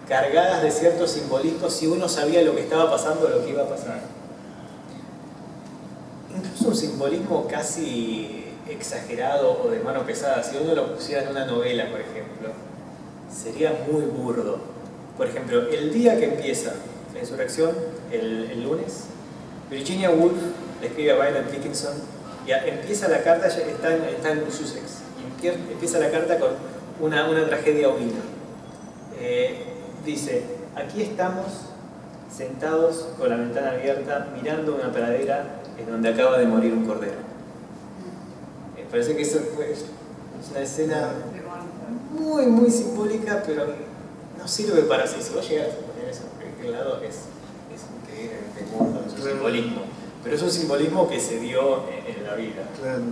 Speaker 2: cargadas de ciertos simbolismos si uno sabía lo que estaba pasando o lo que iba a pasar. Incluso un simbolismo casi exagerado o de mano pesada, si uno lo pusiera en una novela, por ejemplo, sería muy burdo. Por ejemplo, el día que empieza la insurrección, el lunes, Virginia Woolf le escribe a Violet Dickinson y empieza la carta, ya está en Sussex, y empieza la carta con una tragedia ovina. Dice, aquí estamos sentados con la ventana abierta mirando una pradera en donde acaba de morir un cordero. Parece que eso es una escena muy muy simbólica, pero no sirve para así. Si vos llegas a poner eso por aquel lado es increíblemente burdo, es un simbolismo. Pero es un simbolismo que se dio en la vida.
Speaker 1: Claro.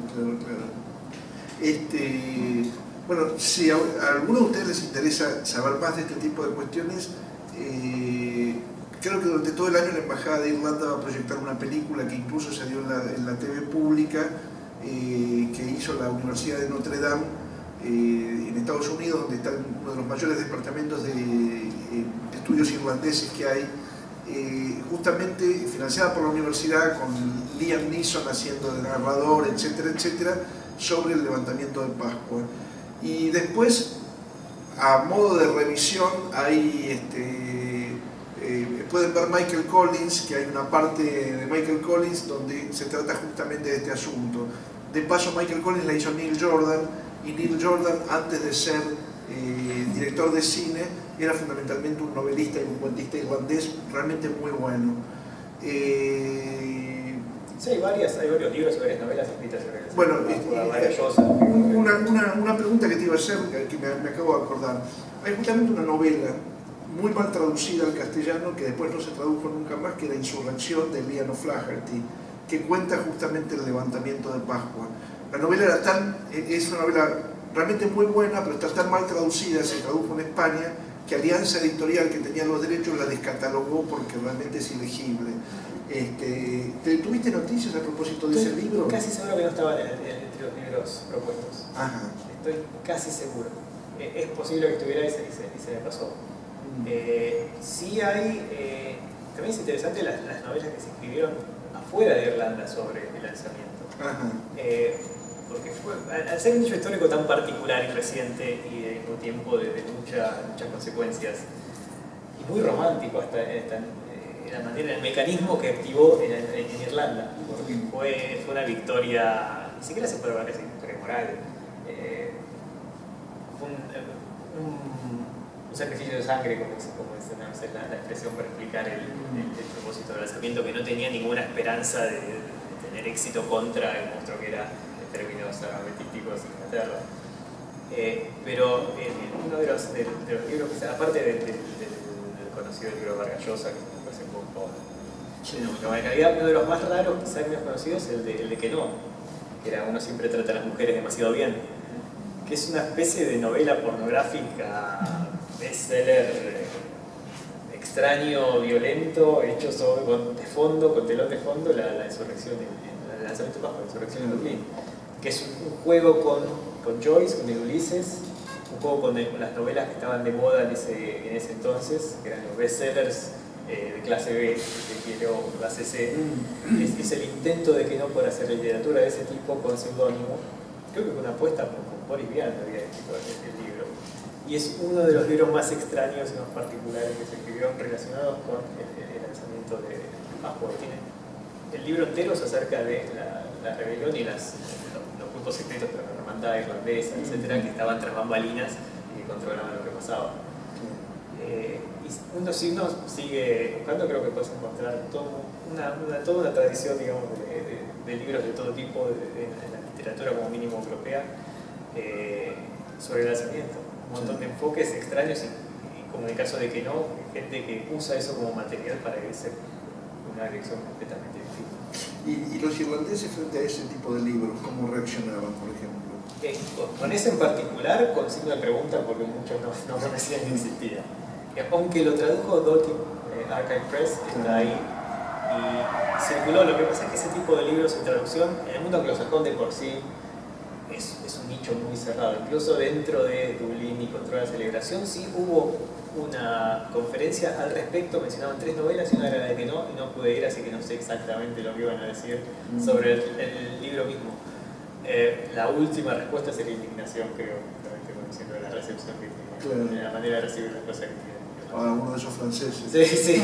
Speaker 1: Bueno, si a alguno de ustedes les interesa saber más de este tipo de cuestiones, creo que durante todo el año la Embajada de Irlanda va a proyectar una película que incluso se dio en la TV pública, que hizo la Universidad de Notre Dame en Estados Unidos, donde está uno de los mayores departamentos de estudios irlandeses que hay, justamente financiada por la universidad, con Liam Neeson haciendo de narrador, etcétera, etcétera, sobre el levantamiento de Pascua. Y después, a modo de revisión, hay pueden ver Michael Collins, que hay una parte de Michael Collins donde se trata justamente de este asunto. De paso, Michael Collins la hizo Neil Jordan, y Neil Jordan, antes de ser director de cine, era fundamentalmente un novelista y un cuentista irlandés realmente muy bueno.
Speaker 2: Sí, hay varios libros y varias novelas escritas sobre el
Speaker 1: Bueno,
Speaker 2: maravillosa.
Speaker 1: una pregunta que te iba a hacer, que me acabo de acordar. Hay justamente una novela muy mal traducida al castellano, que después no se tradujo nunca más, que era Insurrección, de Liam O'Flaherty, que cuenta justamente el levantamiento de Pascua. La novela es una novela realmente muy buena, pero está tan mal traducida, se tradujo en España, que Alianza Editorial, que tenía los derechos, la descatalogó porque realmente es ilegible. ¿Tuviste noticias a propósito de ese libro?
Speaker 2: Casi seguro que no estaba entre los libros propuestos.
Speaker 1: Ajá.
Speaker 2: Estoy casi seguro. Es posible que estuviera y se me pasó. Sí hay, también es interesante las novelas que se escribieron afuera de Irlanda sobre el lanzamiento.
Speaker 1: Ajá.
Speaker 2: Porque al ser un hecho histórico tan particular y reciente y al mismo tiempo de muchas consecuencias, y muy romántico hasta la manera, el mecanismo que activó en Irlanda, porque fue una victoria, ni siquiera se puede hablar de victoria moral, fue un sacrificio de sangre, como es la expresión para explicar el propósito del lanzamiento, que no tenía ninguna esperanza de tener éxito contra el monstruo que era, en términos armamentísticos, Inglaterra. Pero uno de los libros, aparte del conocido libro Vargas Llosa, que me parece un poco de buena calidad, uno de los más raros, quizás menos conocidos, el de Que no, que era Uno siempre trata a las mujeres demasiado bien, que es una especie de novela pornográfica, bestseller, extraño, violento, hecho con telón de fondo, la insurrección, el lanzamiento bajo la insurrección en Dublín, que es un juego con Joyce, con el Ulises, un poco con las novelas que estaban de moda en ese entonces, que eran los bestsellers de clase B, que quiero clase C. Es el intento de Que no por hacer literatura de ese tipo con seudónimo. Creo que con una apuesta con Boris Vian había escrito el libro. Y es uno de los libros más extraños y más particulares que se escribieron relacionados con el lanzamiento de Pascua. El libro entero se acerca de la rebelión y los grupos secretos de la hermandad irlandesa, etcétera, que estaban tras bambalinas y que controlaban lo que pasaba. Y uno sigue buscando, creo que puedes encontrar toda una tradición, digamos, de libros de todo tipo en la literatura, como mínimo europea, sobre el lanzamiento. Un montón de enfoques extraños y como en el caso de Que no, gente que usa eso como material para irse en una dirección completamente distinta.
Speaker 1: ¿Y los irlandeses frente a ese tipo de libros, cómo reaccionaban, por ejemplo?
Speaker 2: Con ese en particular, con signo de pregunta, porque muchos no conocían ni existía. Aunque lo tradujo Doty Archive Press, está ahí, y circuló. Lo que pasa es que ese tipo de libros en traducción, en el mundo anglosajón de por sí, es un nicho muy cerrado. Incluso dentro de Dublín y Control de la Celebración sí hubo una conferencia al respecto, mencionaban 3 novelas y una era la de Que no, y no pude ir, así que no sé exactamente lo que iban a decir sobre el libro mismo. La última respuesta sería indignación, creo, conociendo la recepción que tiene, claro, la manera de recibir las cosas que tiene.
Speaker 1: Uno de esos franceses.
Speaker 2: Sí.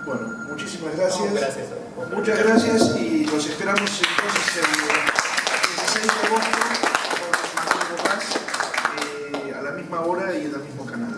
Speaker 1: Bueno, muchísimas gracias.
Speaker 2: No, gracias.
Speaker 1: Muchas gracias y los esperamos entonces el 16 de agosto con más, a la misma hora y en el mismo canal.